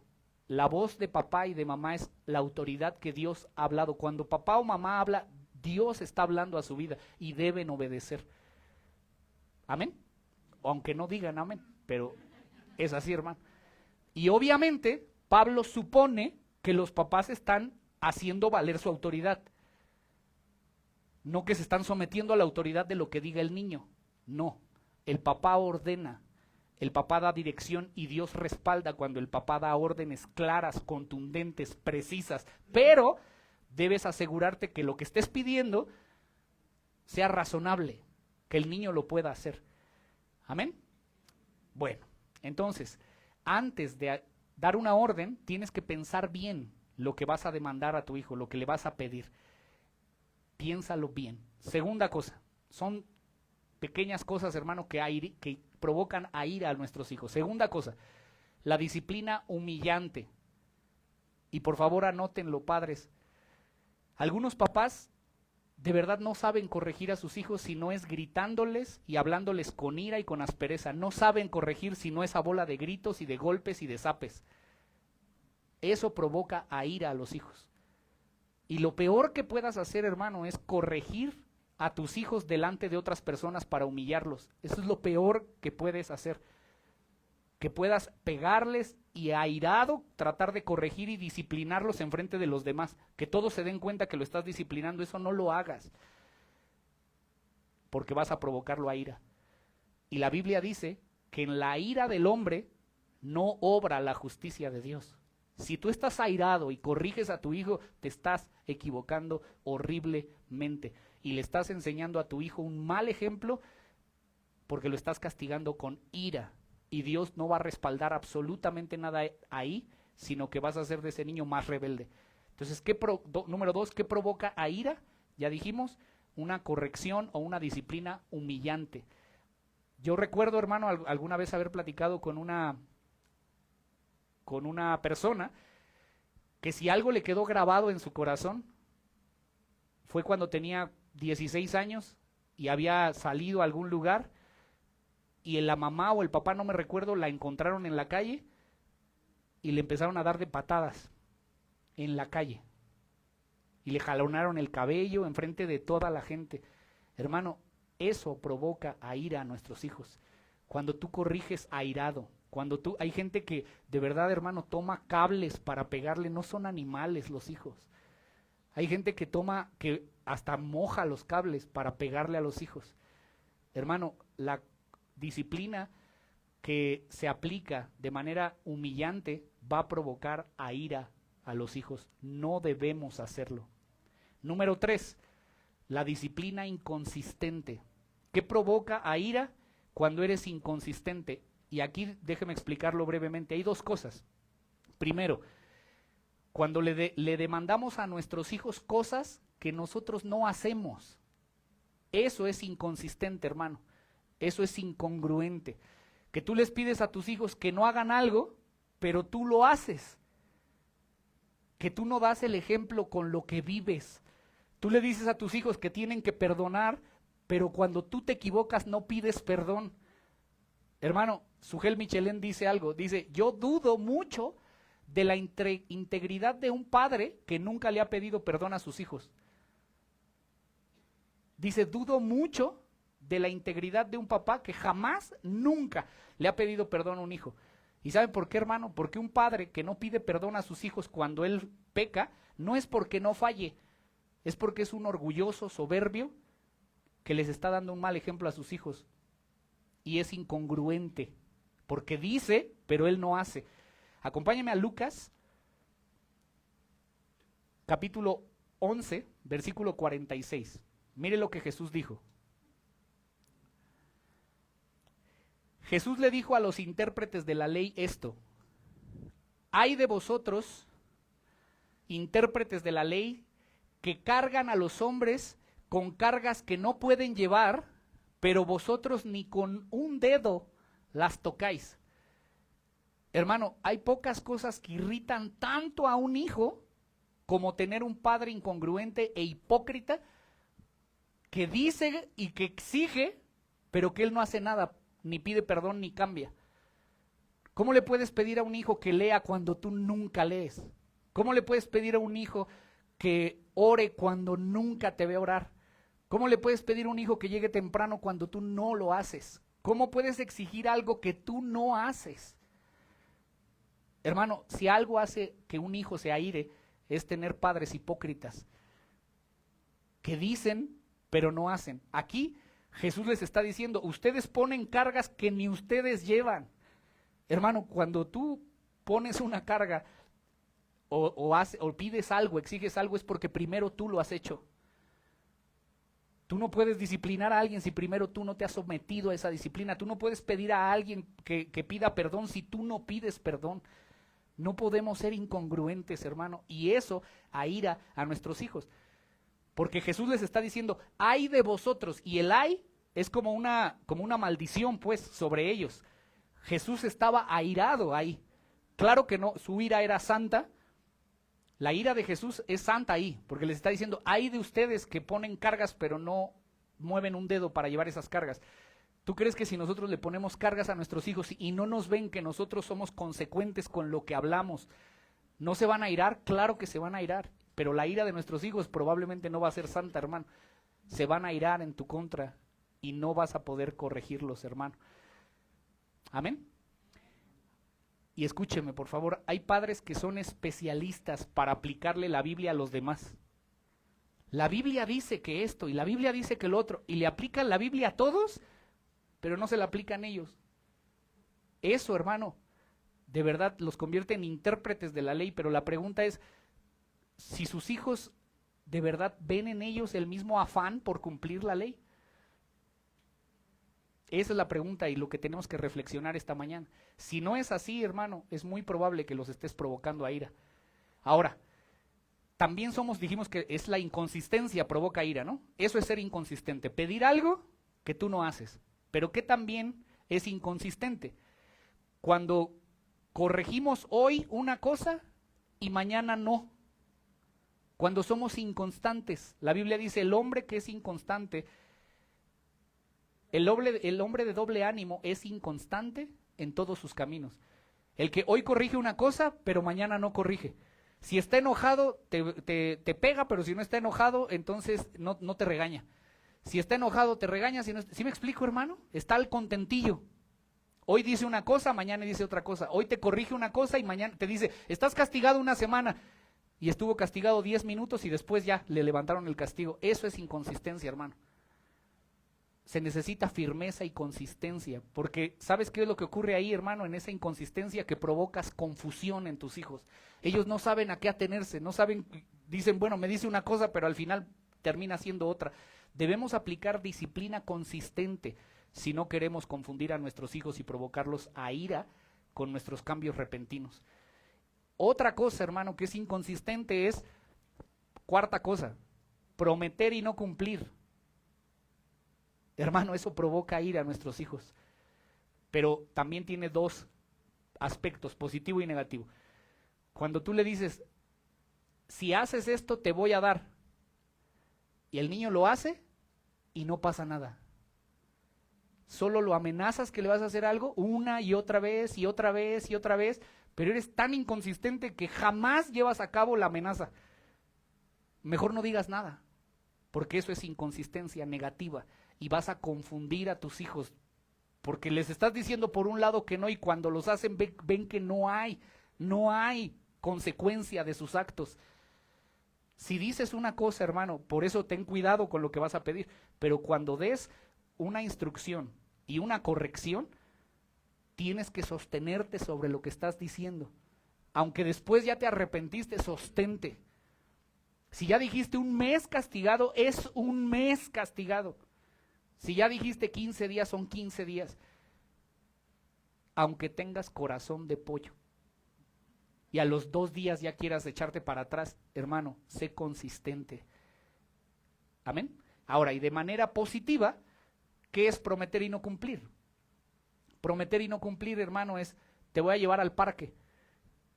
La voz de papá y de mamá es la autoridad que Dios ha hablado. Cuando papá o mamá habla, Dios está hablando a su vida y deben obedecer. Amén. Aunque no digan amén, pero es así, hermano. Y obviamente, Pablo supone que los papás están haciendo valer su autoridad. No que se están sometiendo a la autoridad de lo que diga el niño. No, el papá ordena. El papá da dirección y Dios respalda cuando el papá da órdenes claras, contundentes, precisas, pero debes asegurarte que lo que estés pidiendo sea razonable, que el niño lo pueda hacer. ¿Amén? Bueno, entonces, antes de dar una orden, tienes que pensar bien lo que vas a demandar a tu hijo, lo que le vas a pedir. Piénsalo bien. Segunda cosa, son pequeñas cosas, hermano, que provocan a ira a nuestros hijos. Segunda cosa, la disciplina humillante. Y por favor anótenlo, padres. Algunos papás de verdad no saben corregir a sus hijos si no es gritándoles y hablándoles con ira y con aspereza. No saben corregir si no es a bola de gritos y de golpes y de zapes. Eso provoca a ira a los hijos. Y lo peor que puedas hacer, hermano, es corregir a tus hijos delante de otras personas para humillarlos. Eso es lo peor que puedes hacer. Que puedas pegarles y airado tratar de corregir y disciplinarlos en frente de los demás. Que todos se den cuenta que lo estás disciplinando. Eso no lo hagas. Porque vas a provocarlo a ira. Y la Biblia dice que en la ira del hombre no obra la justicia de Dios. Si tú estás airado y corriges a tu hijo, te estás equivocando horriblemente. Y le estás enseñando a tu hijo un mal ejemplo porque lo estás castigando con ira. Y Dios no va a respaldar absolutamente nada ahí, sino que vas a hacer de ese niño más rebelde. Entonces, número 2, ¿qué provoca a ira? Ya dijimos, una corrección o una disciplina humillante. Yo recuerdo, hermano, alguna vez haber platicado con una persona que si algo le quedó grabado en su corazón fue cuando tenía 16 años y había salido a algún lugar y la mamá o el papá, no me recuerdo, la encontraron en la calle y le empezaron a dar de patadas en la calle y le jalonaron el cabello enfrente de toda la gente. Hermano, eso provoca a ira a nuestros hijos. Cuando tú corriges airado, hay gente que de verdad, hermano, toma cables para pegarle, no son animales los hijos. Hay gente que hasta moja los cables para pegarle a los hijos. Hermano, la disciplina que se aplica de manera humillante va a provocar a ira a los hijos. No debemos hacerlo. Número 3, la disciplina inconsistente. ¿Qué provoca a ira cuando eres inconsistente? Y aquí déjeme explicarlo brevemente. Hay 2 cosas. Primero, cuando le demandamos a nuestros hijos cosas que nosotros no hacemos. Eso es inconsistente, hermano. Eso es incongruente. Que tú les pides a tus hijos que no hagan algo, pero tú lo haces. Que tú no das el ejemplo con lo que vives. Tú le dices a tus hijos que tienen que perdonar, pero cuando tú te equivocas no pides perdón. Hermano, Sugel Michelén dice algo, dice, yo dudo mucho de la integridad de un padre que nunca le ha pedido perdón a sus hijos. Dice, dudo mucho de la integridad de un papá que jamás, nunca le ha pedido perdón a un hijo. ¿Y saben por qué, hermano? Porque un padre que no pide perdón a sus hijos cuando él peca, no es porque no falle, es porque es un orgulloso, soberbio, que les está dando un mal ejemplo a sus hijos. Y es incongruente, porque dice, pero él no hace. Acompáñame a Lucas, capítulo 11, versículo 46. Mire lo que Jesús dijo. Jesús le dijo a los intérpretes de la ley esto: ay de vosotros, intérpretes de la ley, que cargan a los hombres con cargas que no pueden llevar, pero vosotros ni con un dedo las tocáis. Hermano, hay pocas cosas que irritan tanto a un hijo como tener un padre incongruente e hipócrita que dice y que exige, pero que él no hace nada, ni pide perdón ni cambia. ¿Cómo le puedes pedir a un hijo que lea cuando tú nunca lees? ¿Cómo le puedes pedir a un hijo que ore cuando nunca te ve orar? ¿Cómo le puedes pedir a un hijo que llegue temprano cuando tú no lo haces? ¿Cómo puedes exigir algo que tú no haces? Hermano, si algo hace que un hijo se aire, es tener padres hipócritas que dicen, pero no hacen. Aquí Jesús les está diciendo, ustedes ponen cargas que ni ustedes llevan. Hermano, cuando tú pones una carga o pides algo, exiges algo, es porque primero tú lo has hecho. Tú no puedes disciplinar a alguien si primero tú no te has sometido a esa disciplina. Tú no puedes pedir a alguien que pida perdón si tú no pides perdón. No podemos ser incongruentes, hermano, y eso aira a nuestros hijos. Porque Jesús les está diciendo, ay de vosotros, y el ay es como una maldición, pues, sobre ellos. Jesús estaba airado ahí. Claro que no, su ira era santa. La ira de Jesús es santa ahí, porque les está diciendo, ay de ustedes que ponen cargas, pero no mueven un dedo para llevar esas cargas. ¿Tú crees que si nosotros le ponemos cargas a nuestros hijos y no nos ven que nosotros somos consecuentes con lo que hablamos, no se van a airar? Claro que se van a airar. Pero la ira de nuestros hijos probablemente no va a ser santa, hermano. Se van a irar en tu contra y no vas a poder corregirlos, hermano. Amén. Y escúcheme, por favor, hay padres que son especialistas para aplicarle la Biblia a los demás. La Biblia dice que esto y la Biblia dice que lo otro, y le aplican la Biblia a todos, pero no se la aplican ellos. Eso, hermano, de verdad los convierte en intérpretes de la ley, pero la pregunta es, si sus hijos de verdad ven en ellos el mismo afán por cumplir la ley. Esa es la pregunta y lo que tenemos que reflexionar esta mañana. Si no es así, hermano, es muy probable que los estés provocando a ira. Ahora, también dijimos que es la inconsistencia provoca ira, ¿no? Eso es ser inconsistente, pedir algo que tú no haces, pero que también es inconsistente. Cuando corregimos hoy una cosa y mañana no. Cuando somos inconstantes, la Biblia dice, el hombre que es inconstante, el hombre de doble ánimo es inconstante en todos sus caminos. El que hoy corrige una cosa, pero mañana no corrige. Si está enojado, te pega, pero si no está enojado, entonces no te regaña. Si está enojado, te regaña. ¿Sí me explico, hermano? Está al contentillo. Hoy dice una cosa, mañana dice otra cosa. Hoy te corrige una cosa y mañana te dice, estás castigado una semana. Y estuvo castigado 10 minutos y después ya le levantaron el castigo. Eso es inconsistencia, hermano. Se necesita firmeza y consistencia, porque ¿sabes qué es lo que ocurre ahí, hermano? En esa inconsistencia que provocas confusión en tus hijos. Ellos no saben a qué atenerse, no saben, dicen, bueno, me dice una cosa, pero al final termina siendo otra. Debemos aplicar disciplina consistente si no queremos confundir a nuestros hijos y provocarlos a ira con nuestros cambios repentinos. Otra cosa, hermano, que es inconsistente es, cuarta cosa, prometer y no cumplir. Hermano, eso provoca ira a nuestros hijos. Pero también tiene dos aspectos, positivo y negativo. Cuando tú le dices, si haces esto te voy a dar, y el niño lo hace y no pasa nada. Solo lo amenazas que le vas a hacer algo una y otra vez y otra vez y otra vez, pero eres tan inconsistente que jamás llevas a cabo la amenaza. Mejor no digas nada, porque eso es inconsistencia negativa y vas a confundir a tus hijos, porque les estás diciendo por un lado que no y cuando los hacen ven que no hay consecuencia de sus actos. Si dices una cosa, hermano, por eso ten cuidado con lo que vas a pedir, pero cuando des una instrucción y una corrección, tienes que sostenerte sobre lo que estás diciendo. Aunque después ya te arrepentiste, sostente. Si ya dijiste un mes castigado, es un mes castigado. Si ya dijiste 15 días, son 15 días. Aunque tengas corazón de pollo y a los 2 días ya quieras echarte para atrás, hermano, sé consistente. Amén. Ahora, y de manera positiva, ¿qué es prometer y no cumplir? Prometer y no cumplir, hermano, es te voy a llevar al parque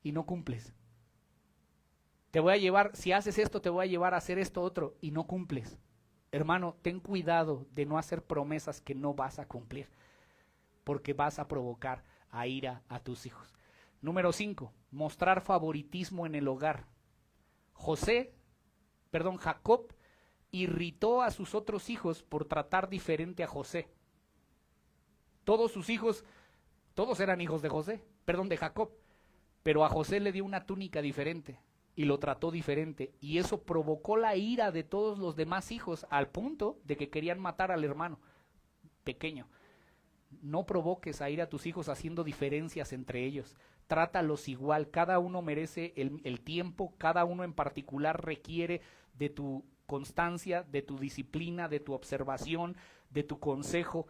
y no cumples. Te voy a llevar, si haces esto, te voy a llevar a hacer esto otro y no cumples. Hermano, ten cuidado de no hacer promesas que no vas a cumplir, porque vas a provocar a ira a tus hijos. Número 5, mostrar favoritismo en el hogar. Jacob irritó a sus otros hijos por tratar diferente a José. Todos sus hijos, todos eran hijos de Jacob, pero a José le dio una túnica diferente y lo trató diferente, y eso provocó la ira de todos los demás hijos al punto de que querían matar al hermano pequeño. No provoques a ira a tus hijos haciendo diferencias entre ellos. Trátalos igual, cada uno merece el tiempo, cada uno en particular requiere de tu constancia, de tu disciplina, de tu observación, de tu consejo,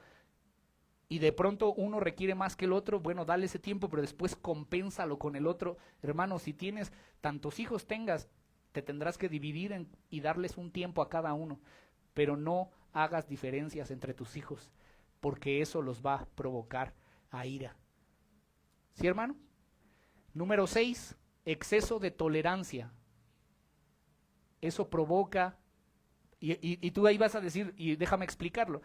y de pronto uno requiere más que el otro, bueno, dale ese tiempo, pero después compénsalo con el otro. Hermano, si tienes tantos hijos tengas, te tendrás que dividir y darles un tiempo a cada uno, pero no hagas diferencias entre tus hijos, porque eso los va a provocar a ira. ¿Sí, hermano? Número 6, exceso de tolerancia. Eso provoca, y tú ahí vas a decir, y déjame explicarlo,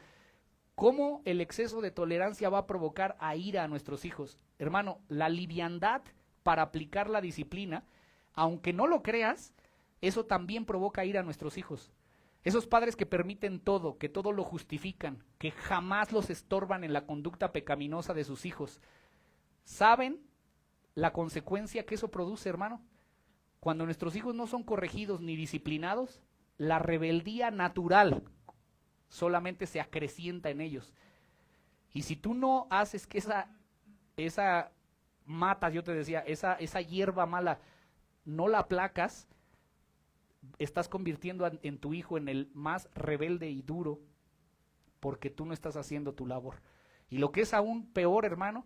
¿cómo el exceso de tolerancia va a provocar a ira a nuestros hijos? Hermano, la liviandad para aplicar la disciplina, aunque no lo creas, eso también provoca ira a nuestros hijos. Esos padres que permiten todo, que todo lo justifican, que jamás los estorban en la conducta pecaminosa de sus hijos, ¿saben la consecuencia que eso produce, hermano? Cuando nuestros hijos no son corregidos ni disciplinados, la rebeldía natural solamente se acrecienta en ellos. Y si tú no haces que esa mata, yo te decía, esa hierba mala, no la aplacas, estás convirtiendo en tu hijo en el más rebelde y duro, porque tú no estás haciendo tu labor. Y lo que es aún peor, hermano,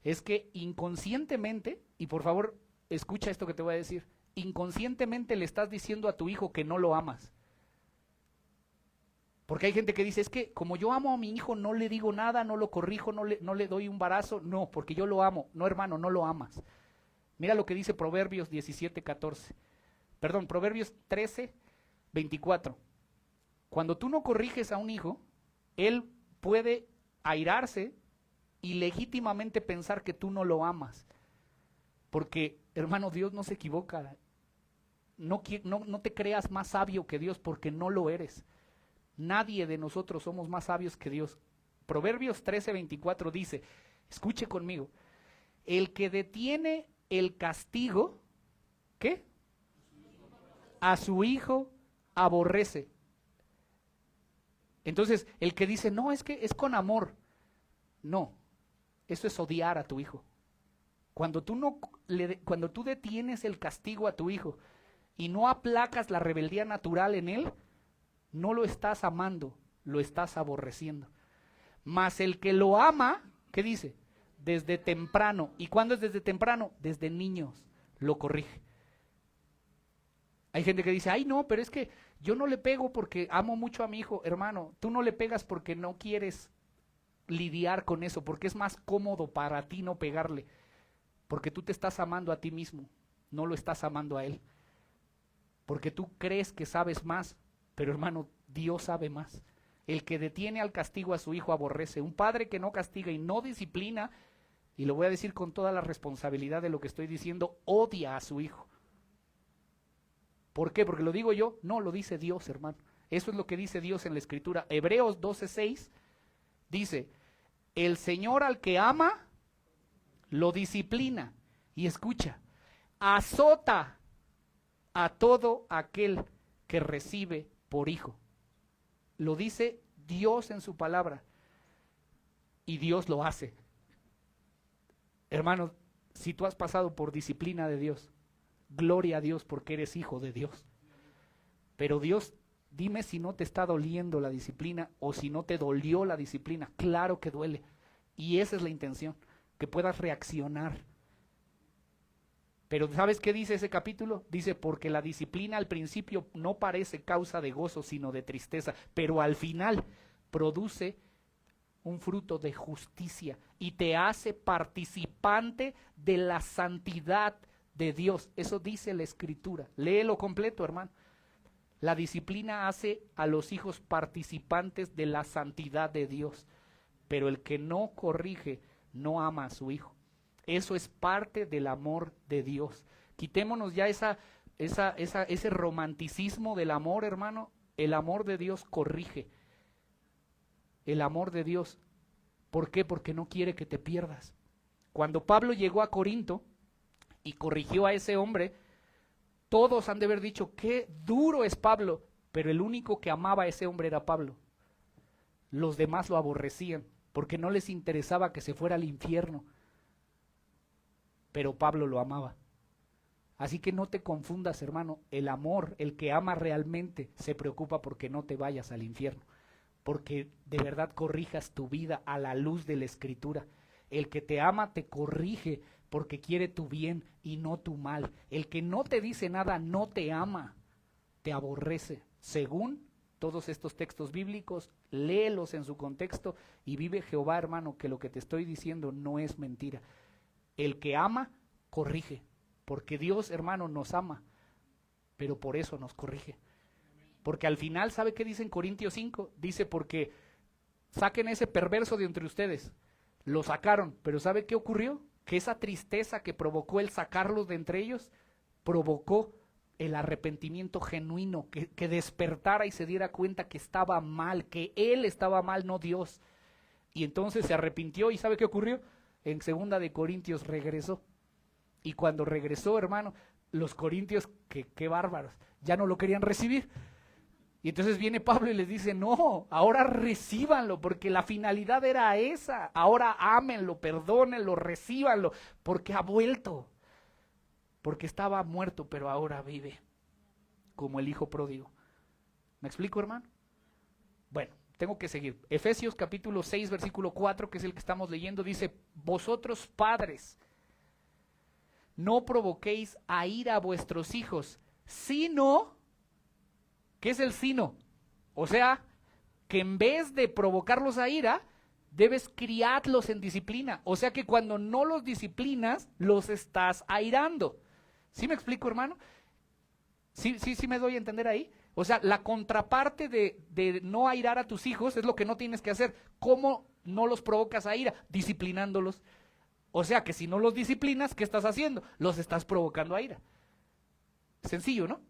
es que inconscientemente, y por favor escucha esto que te voy a decir, inconscientemente le estás diciendo a tu hijo que no lo amas. Porque hay gente que dice, es que como yo amo a mi hijo, no le digo nada, no lo corrijo, no le doy un barazo. No, porque yo lo amo. No, hermano, no lo amas. Mira lo que dice Proverbios 13:24. Cuando tú no corriges a un hijo, él puede airarse y legítimamente pensar que tú no lo amas. Porque, hermano, Dios no se equivoca. No te creas más sabio que Dios, porque no lo eres. Nadie de nosotros somos más sabios que Dios. Proverbios 13:24 dice, escuche conmigo, el que detiene el castigo, ¿qué? A su hijo aborrece. Entonces, el que dice, no, es que es con amor. No, eso es odiar a tu hijo. Cuando tú detienes el castigo a tu hijo y no aplacas la rebeldía natural en él, no lo estás amando, lo estás aborreciendo. Mas el que lo ama, ¿qué dice? Desde temprano. ¿Y cuándo es desde temprano? Desde niños lo corrige. Hay gente que dice, ay no, pero es que Yo no le pego porque amo mucho a mi hijo. Hermano, tú no le pegas porque no quieres lidiar con eso, porque es más cómodo para ti no pegarle, porque tú te estás amando a ti mismo, no lo estás amando a él, porque tú crees que sabes más, pero hermano, Dios sabe más. El que detiene al castigo a su hijo aborrece. Un padre que no castiga y no disciplina, y lo voy a decir con toda la responsabilidad de lo que estoy diciendo, odia a su hijo. ¿Por qué? ¿Porque lo digo yo? No, lo dice Dios, hermano. Eso es lo que dice Dios en la Escritura. Hebreos 12:6 dice, el Señor al que ama, lo disciplina. Y escucha, azota a todo aquel que recibe por hijo. Lo dice Dios en su palabra. Y Dios lo hace. Hermanos, si tú has pasado por disciplina de Dios, gloria a Dios porque eres hijo de Dios. Pero Dios, dime si no te está doliendo la disciplina o si no te dolió la disciplina. Claro que duele. Y esa es la intención, que puedas reaccionar. Pero ¿sabes qué dice ese capítulo? Dice, porque la disciplina al principio no parece causa de gozo, sino de tristeza, pero al final produce un fruto de justicia y te hace participante de la santidad de Dios. Eso dice la Escritura. Léelo completo, hermano. La disciplina hace a los hijos participantes de la santidad de Dios, pero el que no corrige no ama a su hijo. Eso es parte del amor de Dios. Quitémonos ya ese romanticismo del amor, hermano. El amor de Dios corrige. El amor de Dios. ¿Por qué? Porque no quiere que te pierdas. Cuando Pablo llegó a Corinto y corrigió a ese hombre, todos han de haber dicho, qué duro es Pablo, pero el único que amaba a ese hombre era Pablo. Los demás lo aborrecían, porque no les interesaba que se fuera al infierno, pero Pablo lo amaba. Así que no te confundas, hermano, el amor, el que ama realmente, se preocupa porque no te vayas al infierno, porque de verdad corrijas tu vida a la luz de la Escritura. El que te ama te corrige porque quiere tu bien y no tu mal. El que no te dice nada no te ama, te aborrece. Según todos estos textos bíblicos, léelos en su contexto y vive Jehová, hermano, que lo que te estoy diciendo no es mentira. El que ama, corrige, porque Dios, hermano, nos ama, pero por eso nos corrige. Porque al final, ¿sabe qué dice en Corintios 5? Dice, porque saquen ese perverso de entre ustedes. Lo sacaron, pero ¿sabe qué ocurrió? Que esa tristeza que provocó el sacarlos de entre ellos, provocó el arrepentimiento genuino, que despertara y se diera cuenta que estaba mal, que él estaba mal, no Dios. Y entonces se arrepintió, ¿y sabe qué ocurrió? En 2 de Corintios regresó. Y cuando regresó, hermano, los corintios, qué bárbaros, ya no lo querían recibir. Y entonces viene Pablo y les dice, no, ahora recíbanlo, porque la finalidad era esa. Ahora ámenlo, perdónenlo, recíbanlo, porque ha vuelto. Porque estaba muerto, pero ahora vive, como el hijo pródigo. ¿Me explico, hermano? Bueno, tengo que seguir. Efesios capítulo 6, versículo 4, que es el que estamos leyendo, dice, vosotros padres, no provoquéis a ira a vuestros hijos, sino, ¿qué es el sino? O sea, que en vez de provocarlos a ira, debes criarlos en disciplina. O sea que cuando no los disciplinas, los estás airando. ¿Sí me explico, hermano? ¿Sí me doy a entender ahí? O sea, la contraparte de no airar a tus hijos es lo que no tienes que hacer. ¿Cómo no los provocas a ira? Disciplinándolos. O sea que si no los disciplinas, ¿qué estás haciendo? Los estás provocando a ira. Sencillo, ¿no?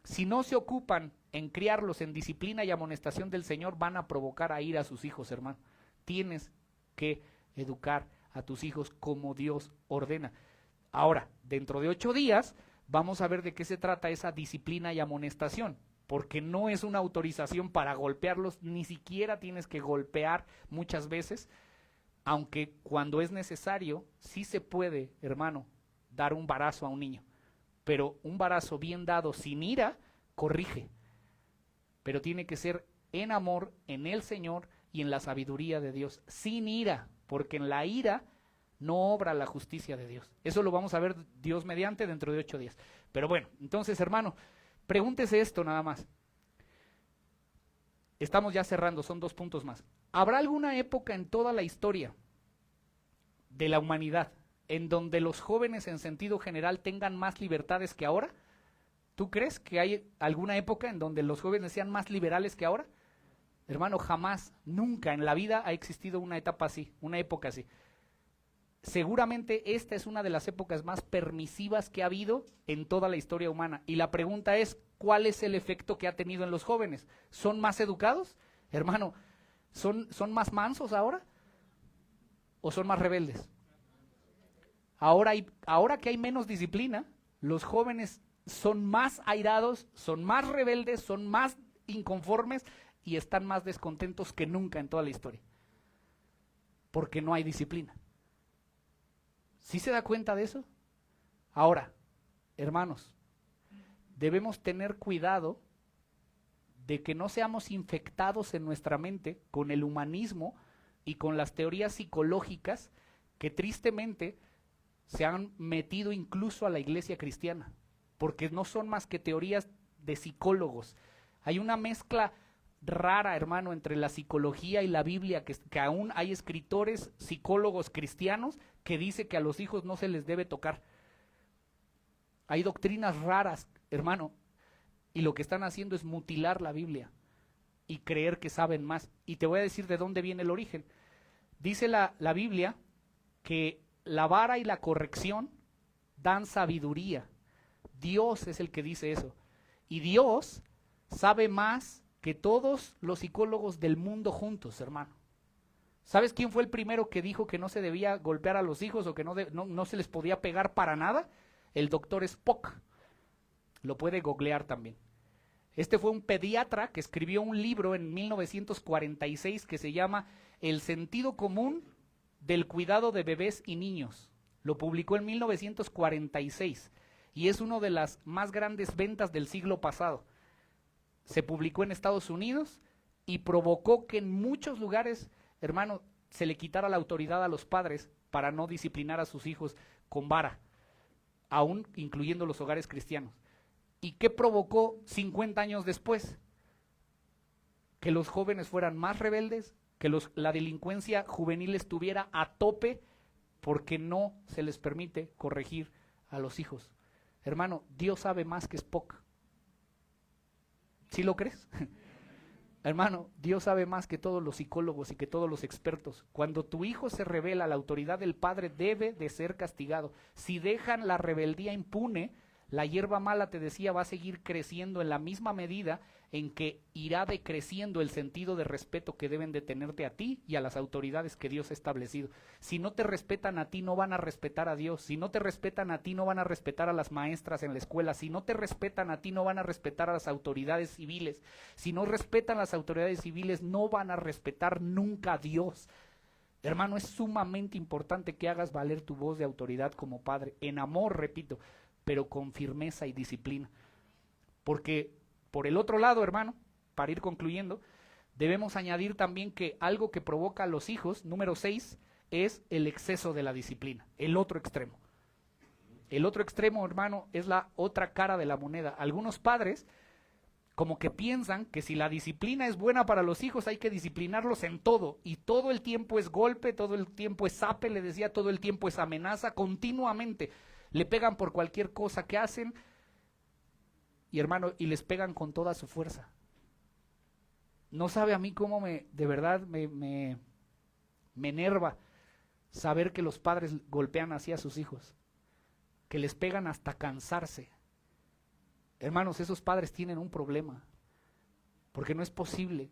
Si no se ocupan en criarlos en disciplina y amonestación del Señor, van a provocar a ira a sus hijos, hermano. Tienes que educar a tus hijos como Dios ordena. Ahora, dentro de 8 días, vamos a ver de qué se trata esa disciplina y amonestación, porque no es una autorización para golpearlos, ni siquiera tienes que golpear muchas veces, aunque cuando es necesario, sí se puede, hermano, dar un varazo a un niño, pero un varazo bien dado sin ira, corrige, pero tiene que ser en amor, en el Señor y en la sabiduría de Dios, sin ira, porque en la ira no obra la justicia de Dios. Eso lo vamos a ver Dios mediante dentro de 8 días. Pero bueno, entonces, hermano, pregúntese esto nada más. estamos ya cerrando, son 2 puntos más. ¿Habrá alguna época en toda la historia de la humanidad en donde los jóvenes en sentido general tengan más libertades que ahora? ¿Tú crees que hay alguna época en donde los jóvenes sean más liberales que ahora? Hermano, jamás, nunca en la vida ha existido una etapa así, una época así. Seguramente esta es una de las épocas más permisivas que ha habido en toda la historia humana. Y la pregunta es, ¿cuál es el efecto que ha tenido en los jóvenes? ¿Son más educados? Hermano, ¿son más mansos ahora? ¿O son más rebeldes? Ahora que hay menos disciplina, los jóvenes son más airados, son más rebeldes, son más inconformes y están más descontentos que nunca en toda la historia. Porque no hay disciplina. ¿Sí se da cuenta de eso? Ahora, hermanos, debemos tener cuidado de que no seamos infectados en nuestra mente con el humanismo y con las teorías psicológicas que tristemente se han metido incluso a la iglesia cristiana, porque no son más que teorías de psicólogos. Hay una mezcla rara, hermano, entre la psicología y la Biblia, que aún hay escritores, psicólogos cristianos, que dice que a los hijos no se les debe tocar. Hay doctrinas raras, hermano, y lo que están haciendo es mutilar la Biblia y creer que saben más. Y te voy a decir de dónde viene el origen. Dice la Biblia que la vara y la corrección dan sabiduría. Dios es el que dice eso. Y Dios sabe más que todos los psicólogos del mundo juntos, hermano. ¿Sabes quién fue el primero que dijo que no se debía golpear a los hijos o que no se les podía pegar para nada? El doctor Spock. Lo puede googlear también. Este fue un pediatra que escribió un libro en 1946 que se llama El sentido común del cuidado de bebés y niños. Lo publicó en 1946 y es una de las más grandes ventas del siglo pasado. Se publicó en Estados Unidos y provocó que en muchos lugares, hermano, se le quitara la autoridad a los padres para no disciplinar a sus hijos con vara, aún incluyendo los hogares cristianos. ¿Y qué provocó 50 años después? Que los jóvenes fueran más rebeldes, que la delincuencia juvenil estuviera a tope porque no se les permite corregir a los hijos. Hermano, Dios sabe más que Spock. ¿Sí lo crees? Hermano, Dios sabe más que todos los psicólogos y que todos los expertos. Cuando tu hijo se rebela, la autoridad del padre debe de ser castigado. Si dejan la rebeldía impune, la hierba mala, te decía, va a seguir creciendo en la misma medida en que irá decreciendo el sentido de respeto que deben de tenerte a ti y a las autoridades que Dios ha establecido. Si no te respetan a ti, no van a respetar a Dios. Si no te respetan a ti, no van a respetar a las maestras en la escuela. Si no te respetan a ti, no van a respetar a las autoridades civiles. Si no respetan a las autoridades civiles, no van a respetar nunca a Dios. Hermano, es sumamente importante que hagas valer tu voz de autoridad como padre, en amor, repito, pero con firmeza y disciplina. Porque por el otro lado, hermano, para ir concluyendo, debemos añadir también que algo que provoca a los hijos, número 6, es el exceso de la disciplina, el otro extremo. El otro extremo, hermano, es la otra cara de la moneda. Algunos padres como que piensan que si la disciplina es buena para los hijos hay que disciplinarlos en todo, y todo el tiempo es golpe, todo el tiempo es zape, le decía, todo el tiempo es amenaza, continuamente le pegan por cualquier cosa que hacen, y hermano, y les pegan con toda su fuerza. No sabe a mí cómo de verdad me enerva saber que los padres golpean así a sus hijos, que les pegan hasta cansarse. Hermanos, esos padres tienen un problema, porque no es posible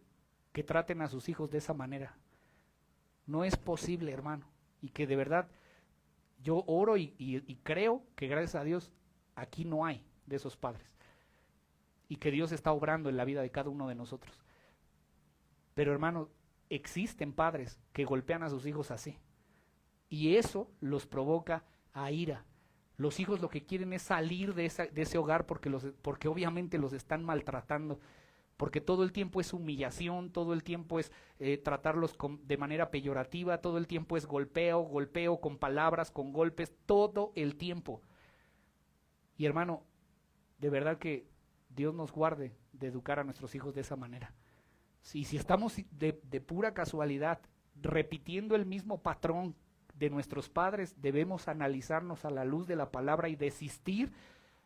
que traten a sus hijos de esa manera. No es posible, hermano, y que de verdad yo oro y creo que gracias a Dios aquí no hay de esos padres, y que Dios está obrando en la vida de cada uno de nosotros. Pero hermano, existen padres que golpean a sus hijos así, y eso los provoca a ira. Los hijos lo que quieren es salir de ese hogar porque obviamente los están maltratando, porque todo el tiempo es humillación, todo el tiempo es tratarlos de manera peyorativa, todo el tiempo es golpeo con palabras, con golpes, todo el tiempo. Y hermano, de verdad que Dios nos guarde de educar a nuestros hijos de esa manera. Si estamos de pura casualidad repitiendo el mismo patrón de nuestros padres, debemos analizarnos a la luz de la palabra y desistir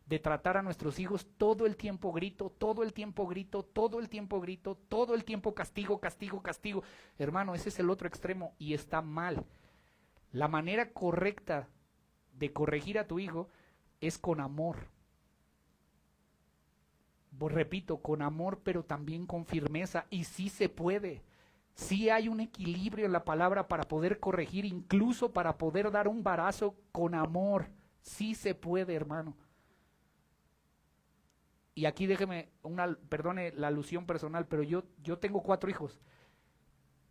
de tratar a nuestros hijos todo el tiempo grito, todo el tiempo grito, todo el tiempo grito, todo el tiempo castigo, castigo, castigo. Hermano, ese es el otro extremo y está mal. La manera correcta de corregir a tu hijo es con amor. Repito, con amor, pero también con firmeza, y sí se puede. Sí hay un equilibrio en la palabra para poder corregir, incluso para poder dar un varazo con amor. Sí se puede, hermano. Y aquí déjeme, perdone la alusión personal, pero yo tengo 4 hijos.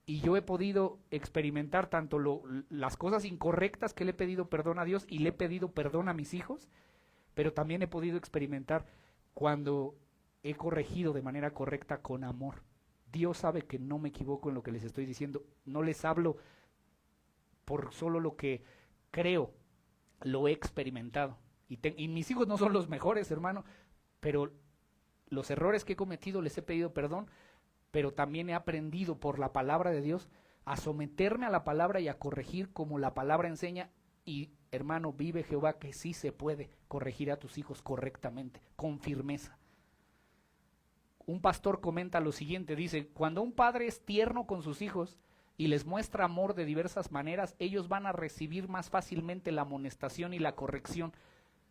Y yo he podido experimentar tanto las cosas incorrectas que le he pedido perdón a Dios y le he pedido perdón a mis hijos, pero también he podido experimentar cuando he corregido de manera correcta con amor. Dios sabe que no me equivoco en lo que les estoy diciendo. No les hablo por solo lo que creo, lo he experimentado. Y mis hijos no son los mejores, hermano, pero los errores que he cometido les he pedido perdón, pero también he aprendido por la palabra de Dios a someterme a la palabra y a corregir como la palabra enseña. Y hermano, vive Jehová que sí se puede corregir a tus hijos correctamente, con firmeza. Un pastor comenta lo siguiente, dice: cuando un padre es tierno con sus hijos y les muestra amor de diversas maneras, ellos van a recibir más fácilmente la amonestación y la corrección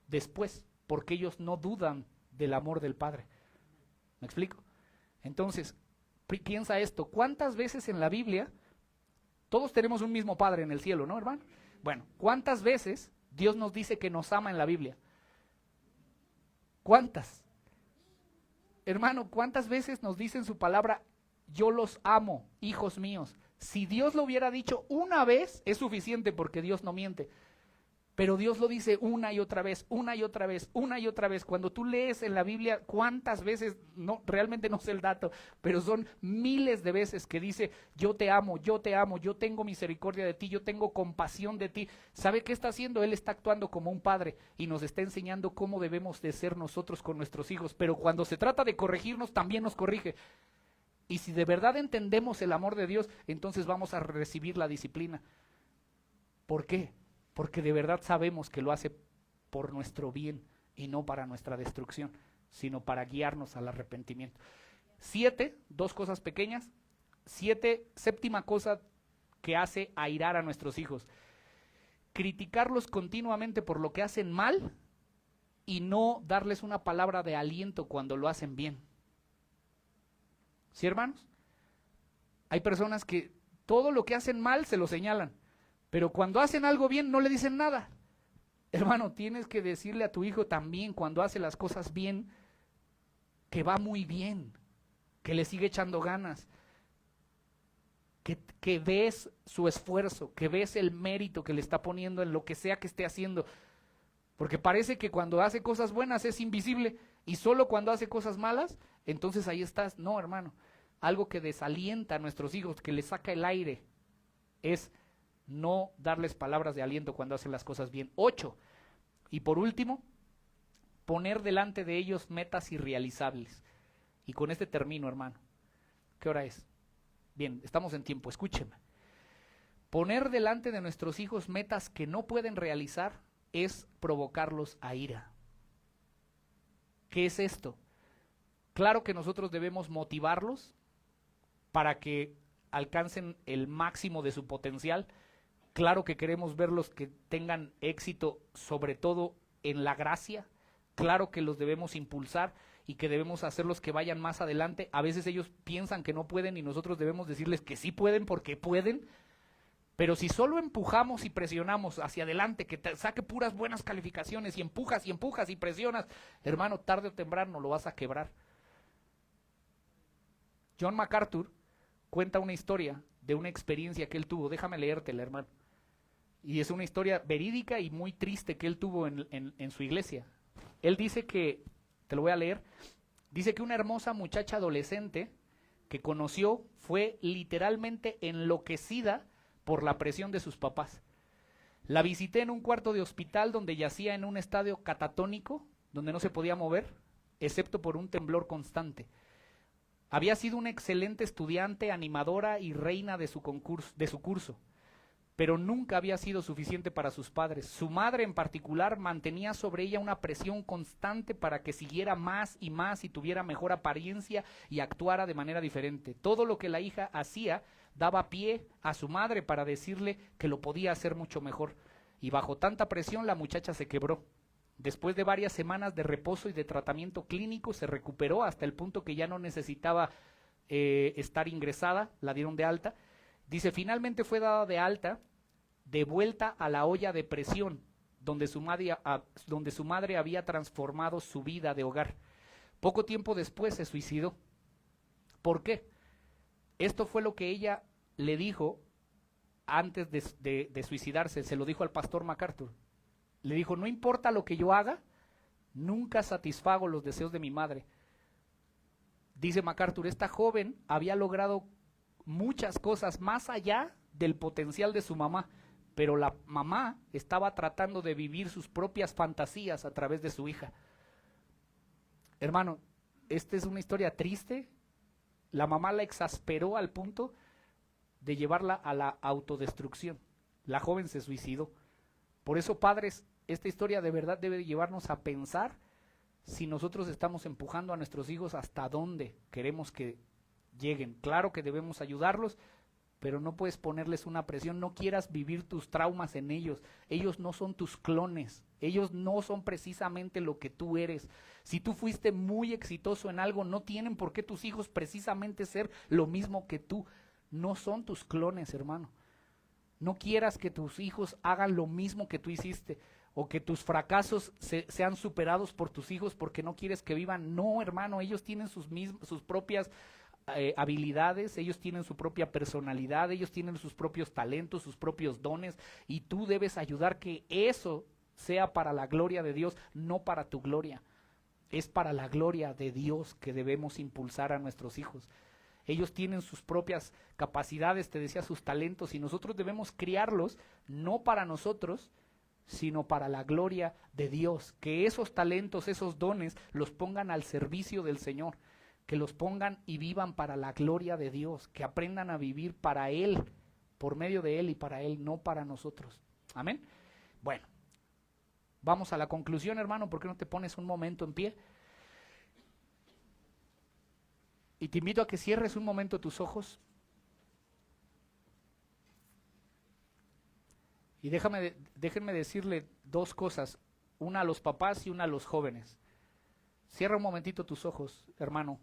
después, porque ellos no dudan del amor del Padre. ¿Me explico? Entonces, piensa esto: ¿cuántas veces en la Biblia, todos tenemos un mismo Padre en el cielo, ¿no, hermano? Bueno, ¿cuántas veces Dios nos dice que nos ama en la Biblia? ¿Cuántas? Hermano, ¿cuántas veces nos dice en su palabra: yo los amo, hijos míos? Si Dios lo hubiera dicho una vez, es suficiente, porque Dios no miente. Pero Dios lo dice una y otra vez, una y otra vez, una y otra vez. Cuando tú lees en la Biblia, ¿cuántas veces? No, realmente no sé el dato, pero son miles de veces que dice: yo te amo, yo tengo misericordia de ti, yo tengo compasión de ti. ¿Sabe qué está haciendo? Él está actuando como un padre y nos está enseñando cómo debemos de ser nosotros con nuestros hijos. Pero cuando se trata de corregirnos, también nos corrige. Y si de verdad entendemos el amor de Dios, entonces vamos a recibir la disciplina. ¿Por qué? Porque de verdad sabemos que lo hace por nuestro bien y no para nuestra destrucción, sino para guiarnos al arrepentimiento. 7, 2 cosas pequeñas. 7, séptima cosa que hace airar a nuestros hijos: criticarlos continuamente por lo que hacen mal y no darles una palabra de aliento cuando lo hacen bien. ¿Sí, hermanos? Hay personas que todo lo que hacen mal se lo señalan, pero cuando hacen algo bien no le dicen nada. Hermano, tienes que decirle a tu hijo también, cuando hace las cosas bien, que va muy bien, que le sigue echando ganas, que ves su esfuerzo, que ves el mérito que le está poniendo en lo que sea que esté haciendo. Porque parece que cuando hace cosas buenas es invisible, y solo cuando hace cosas malas, entonces ahí estás. No, hermano, algo que desalienta a nuestros hijos, que les saca el aire, es no darles palabras de aliento cuando hacen las cosas bien. 8, y por último, poner delante de ellos metas irrealizables. Y con este termino, hermano. ¿Qué hora es? Bien, estamos en tiempo, escúcheme. Poner delante de nuestros hijos metas que no pueden realizar es provocarlos a ira. ¿Qué es esto? Claro que nosotros debemos motivarlos para que alcancen el máximo de su potencial. Claro que queremos verlos que tengan éxito, sobre todo en la gracia. Claro que los debemos impulsar y que debemos hacerlos que vayan más adelante. A veces ellos piensan que no pueden y nosotros debemos decirles que sí pueden, porque pueden. Pero si solo empujamos y presionamos hacia adelante, que te saque puras buenas calificaciones, y empujas y presionas, hermano, tarde o temprano lo vas a quebrar. John MacArthur cuenta una historia de una experiencia que él tuvo. Déjame leértela, hermano. Y es una historia verídica y muy triste que él tuvo en su iglesia. Él dice que, te lo voy a leer, dice que una hermosa muchacha adolescente que conoció fue literalmente enloquecida por la presión de sus papás. La visité en un cuarto de hospital donde yacía en un estado catatónico, donde no se podía mover, excepto por un temblor constante. Había sido una excelente estudiante, animadora y reina de su curso, pero nunca había sido suficiente para sus padres. Su madre en particular mantenía sobre ella una presión constante para que siguiera más y tuviera mejor apariencia y actuara de manera diferente. Todo lo que la hija hacía daba pie a su madre para decirle que lo podía hacer mucho mejor. Y bajo tanta presión la muchacha se quebró. Después de varias semanas de reposo y de tratamiento clínico, se recuperó hasta el punto que ya no necesitaba estar ingresada, la dieron de alta. Dice, finalmente fue dada de alta, de vuelta a la olla de presión, donde su madre había transformado su vida de hogar. Poco tiempo después se suicidó. ¿Por qué? Esto fue lo que ella le dijo antes de suicidarse, se lo dijo al pastor MacArthur. Le dijo, no importa lo que yo haga, nunca satisfago los deseos de mi madre. Dice MacArthur, esta joven había logrado muchas cosas más allá del potencial de su mamá, pero la mamá estaba tratando de vivir sus propias fantasías a través de su hija. Hermano, esta es una historia triste. La mamá la exasperó al punto de llevarla a la autodestrucción. La joven se suicidó. Por eso, padres, esta historia de verdad debe llevarnos a pensar si nosotros estamos empujando a nuestros hijos hasta dónde queremos que lleguen. Claro que debemos ayudarlos, pero no puedes ponerles una presión, no quieras vivir tus traumas en ellos. Ellos no son tus clones, ellos no son precisamente lo que tú eres. Si tú fuiste muy exitoso en algo, no tienen por qué tus hijos precisamente ser lo mismo que tú. No son tus clones, hermano. No quieras que tus hijos hagan lo mismo que tú hiciste, o que tus fracasos sean superados por tus hijos porque no quieres que vivan. No, hermano, ellos tienen sus propias habilidades, ellos tienen su propia personalidad, ellos tienen sus propios talentos, sus propios dones, y tú debes ayudar que eso sea para la gloria de Dios, no para tu gloria. Es para la gloria de Dios que debemos impulsar a nuestros hijos. Ellos tienen sus propias capacidades, te decía, sus talentos, y nosotros debemos criarlos no para nosotros, sino para la gloria de Dios. Que esos talentos, esos dones, los pongan al servicio del Señor, que los pongan y vivan para la gloria de Dios, que aprendan a vivir para Él, por medio de Él y para Él, no para nosotros. Amén. Bueno, vamos a la conclusión, hermano. ¿Por qué no te pones un momento en pie? Y te invito a que cierres un momento tus ojos. Y déjenme decirle dos cosas, una a los papás y una a los jóvenes. Cierra un momentito tus ojos, hermano.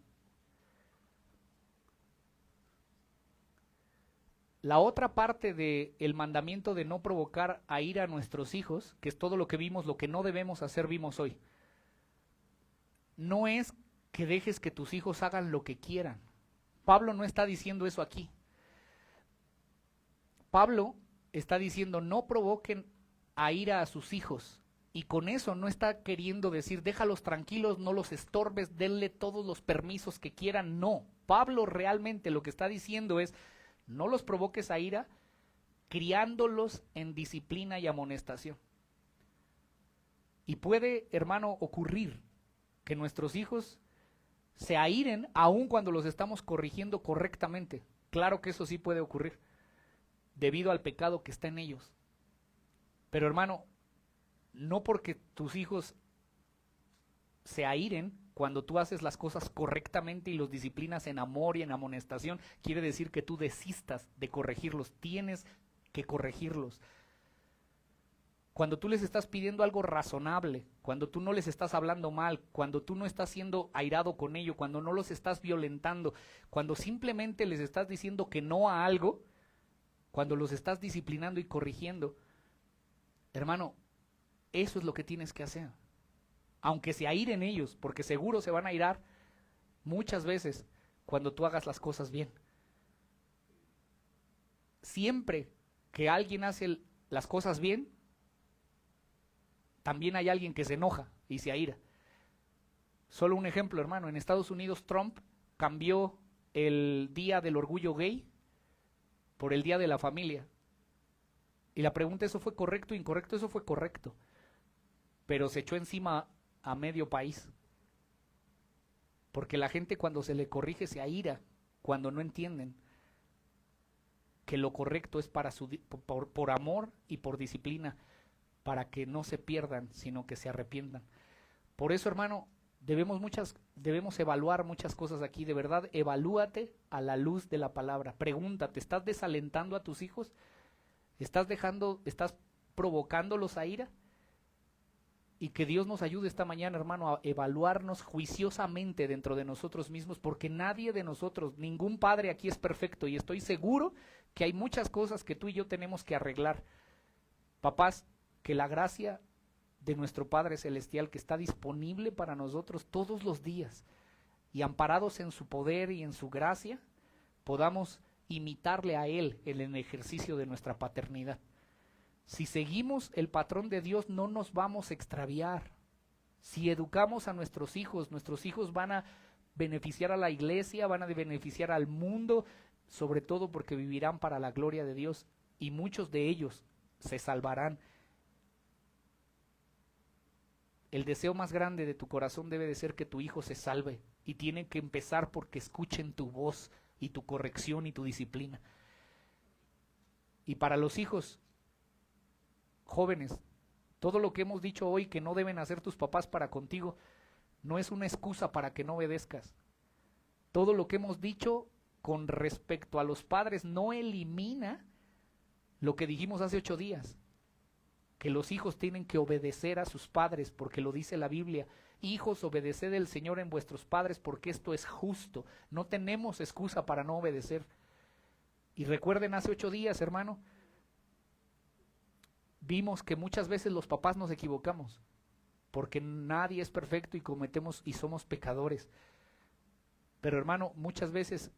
La otra parte del mandamiento de no provocar a ira a nuestros hijos, que es todo lo que vimos, lo que no debemos hacer, vimos hoy. No es que dejes que tus hijos hagan lo que quieran. Pablo no está diciendo eso aquí. Pablo está diciendo no provoquen a ira a sus hijos, y con eso no está queriendo decir déjalos tranquilos, no los estorbes, denle todos los permisos que quieran. No, Pablo realmente lo que está diciendo es no los provoques a ira, criándolos en disciplina y amonestación. Y puede, hermano, ocurrir que nuestros hijos se airen aun cuando los estamos corrigiendo correctamente. Claro que eso sí puede ocurrir, debido al pecado que está en ellos. Pero, hermano, no porque tus hijos se airen cuando tú haces las cosas correctamente y los disciplinas en amor y en amonestación, quiere decir que tú desistas de corregirlos. Tienes que corregirlos. Cuando tú les estás pidiendo algo razonable, cuando tú no les estás hablando mal, cuando tú no estás siendo airado con ello, cuando no los estás violentando, cuando simplemente les estás diciendo que no a algo, cuando los estás disciplinando y corrigiendo, hermano, eso es lo que tienes que hacer. Aunque se airen ellos, porque seguro se van a airar muchas veces cuando tú hagas las cosas bien. Siempre que alguien hace las cosas bien, también hay alguien que se enoja y se aira. Solo un ejemplo, hermano, en Estados Unidos Trump cambió el Día del Orgullo Gay por el Día de la Familia. Y la pregunta, ¿eso fue correcto o incorrecto? Eso fue correcto. Pero se echó encima a medio país. Porque la gente cuando se le corrige se aira, cuando no entienden que lo correcto es para por amor y por disciplina, para que no se pierdan, sino que se arrepientan. Por eso, hermano, debemos evaluar muchas cosas aquí. De verdad, evalúate a la luz de la palabra. Pregúntate, ¿estás desalentando a tus hijos? ¿Estás provocándolos a ira? Y que Dios nos ayude esta mañana, hermano, a evaluarnos juiciosamente dentro de nosotros mismos, porque nadie de nosotros, ningún padre aquí es perfecto, y estoy seguro que hay muchas cosas que tú y yo tenemos que arreglar. Papás, que la gracia de nuestro Padre Celestial, que está disponible para nosotros todos los días, y amparados en su poder y en su gracia, podamos imitarle a Él en el ejercicio de nuestra paternidad. Si seguimos el patrón de Dios, no nos vamos a extraviar. Si educamos a nuestros hijos van a beneficiar a la iglesia, van a beneficiar al mundo, sobre todo porque vivirán para la gloria de Dios, y muchos de ellos se salvarán. El deseo más grande de tu corazón debe de ser que tu hijo se salve, y tiene que empezar porque escuchen tu voz y tu corrección y tu disciplina. Y para los hijos jóvenes, todo lo que hemos dicho hoy que no deben hacer tus papás para contigo, no es una excusa para que no obedezcas. Todo lo que hemos dicho con respecto a los padres no elimina lo que dijimos hace 8 días, que los hijos tienen que obedecer a sus padres, porque lo dice la Biblia. Hijos, obedeced al Señor en vuestros padres, porque esto es justo. No tenemos excusa para no obedecer. Y recuerden, hace 8 días, hermano, vimos que muchas veces los papás nos equivocamos, porque nadie es perfecto y cometemos y somos pecadores. Pero, hermano, muchas veces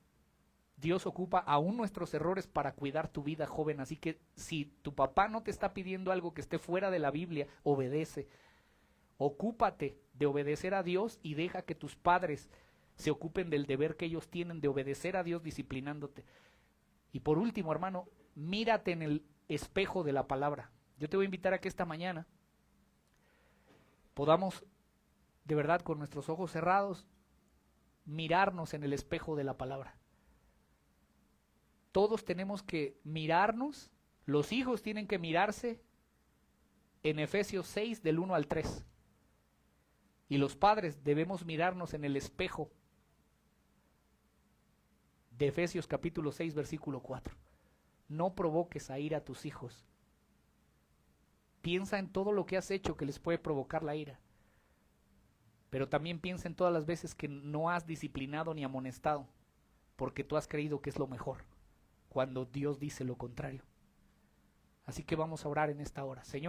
Dios ocupa aún nuestros errores para cuidar tu vida, joven. Así que si tu papá no te está pidiendo algo que esté fuera de la Biblia, obedece. Ocúpate de obedecer a Dios y deja que tus padres se ocupen del deber que ellos tienen de obedecer a Dios disciplinándote. Y por último, hermano, mírate en el espejo de la palabra. Yo te voy a invitar a que esta mañana podamos, de verdad, con nuestros ojos cerrados, mirarnos en el espejo de la palabra. Todos tenemos que mirarnos, los hijos tienen que mirarse en Efesios 6 del 1 al 3. Y los padres debemos mirarnos en el espejo de Efesios capítulo 6 versículo 4. No provoques a ira a tus hijos. Piensa en todo lo que has hecho que les puede provocar la ira. Pero también piensa en todas las veces que no has disciplinado ni amonestado, porque tú has creído que es lo mejor, cuando Dios dice lo contrario. Así que vamos a orar en esta hora. Señor,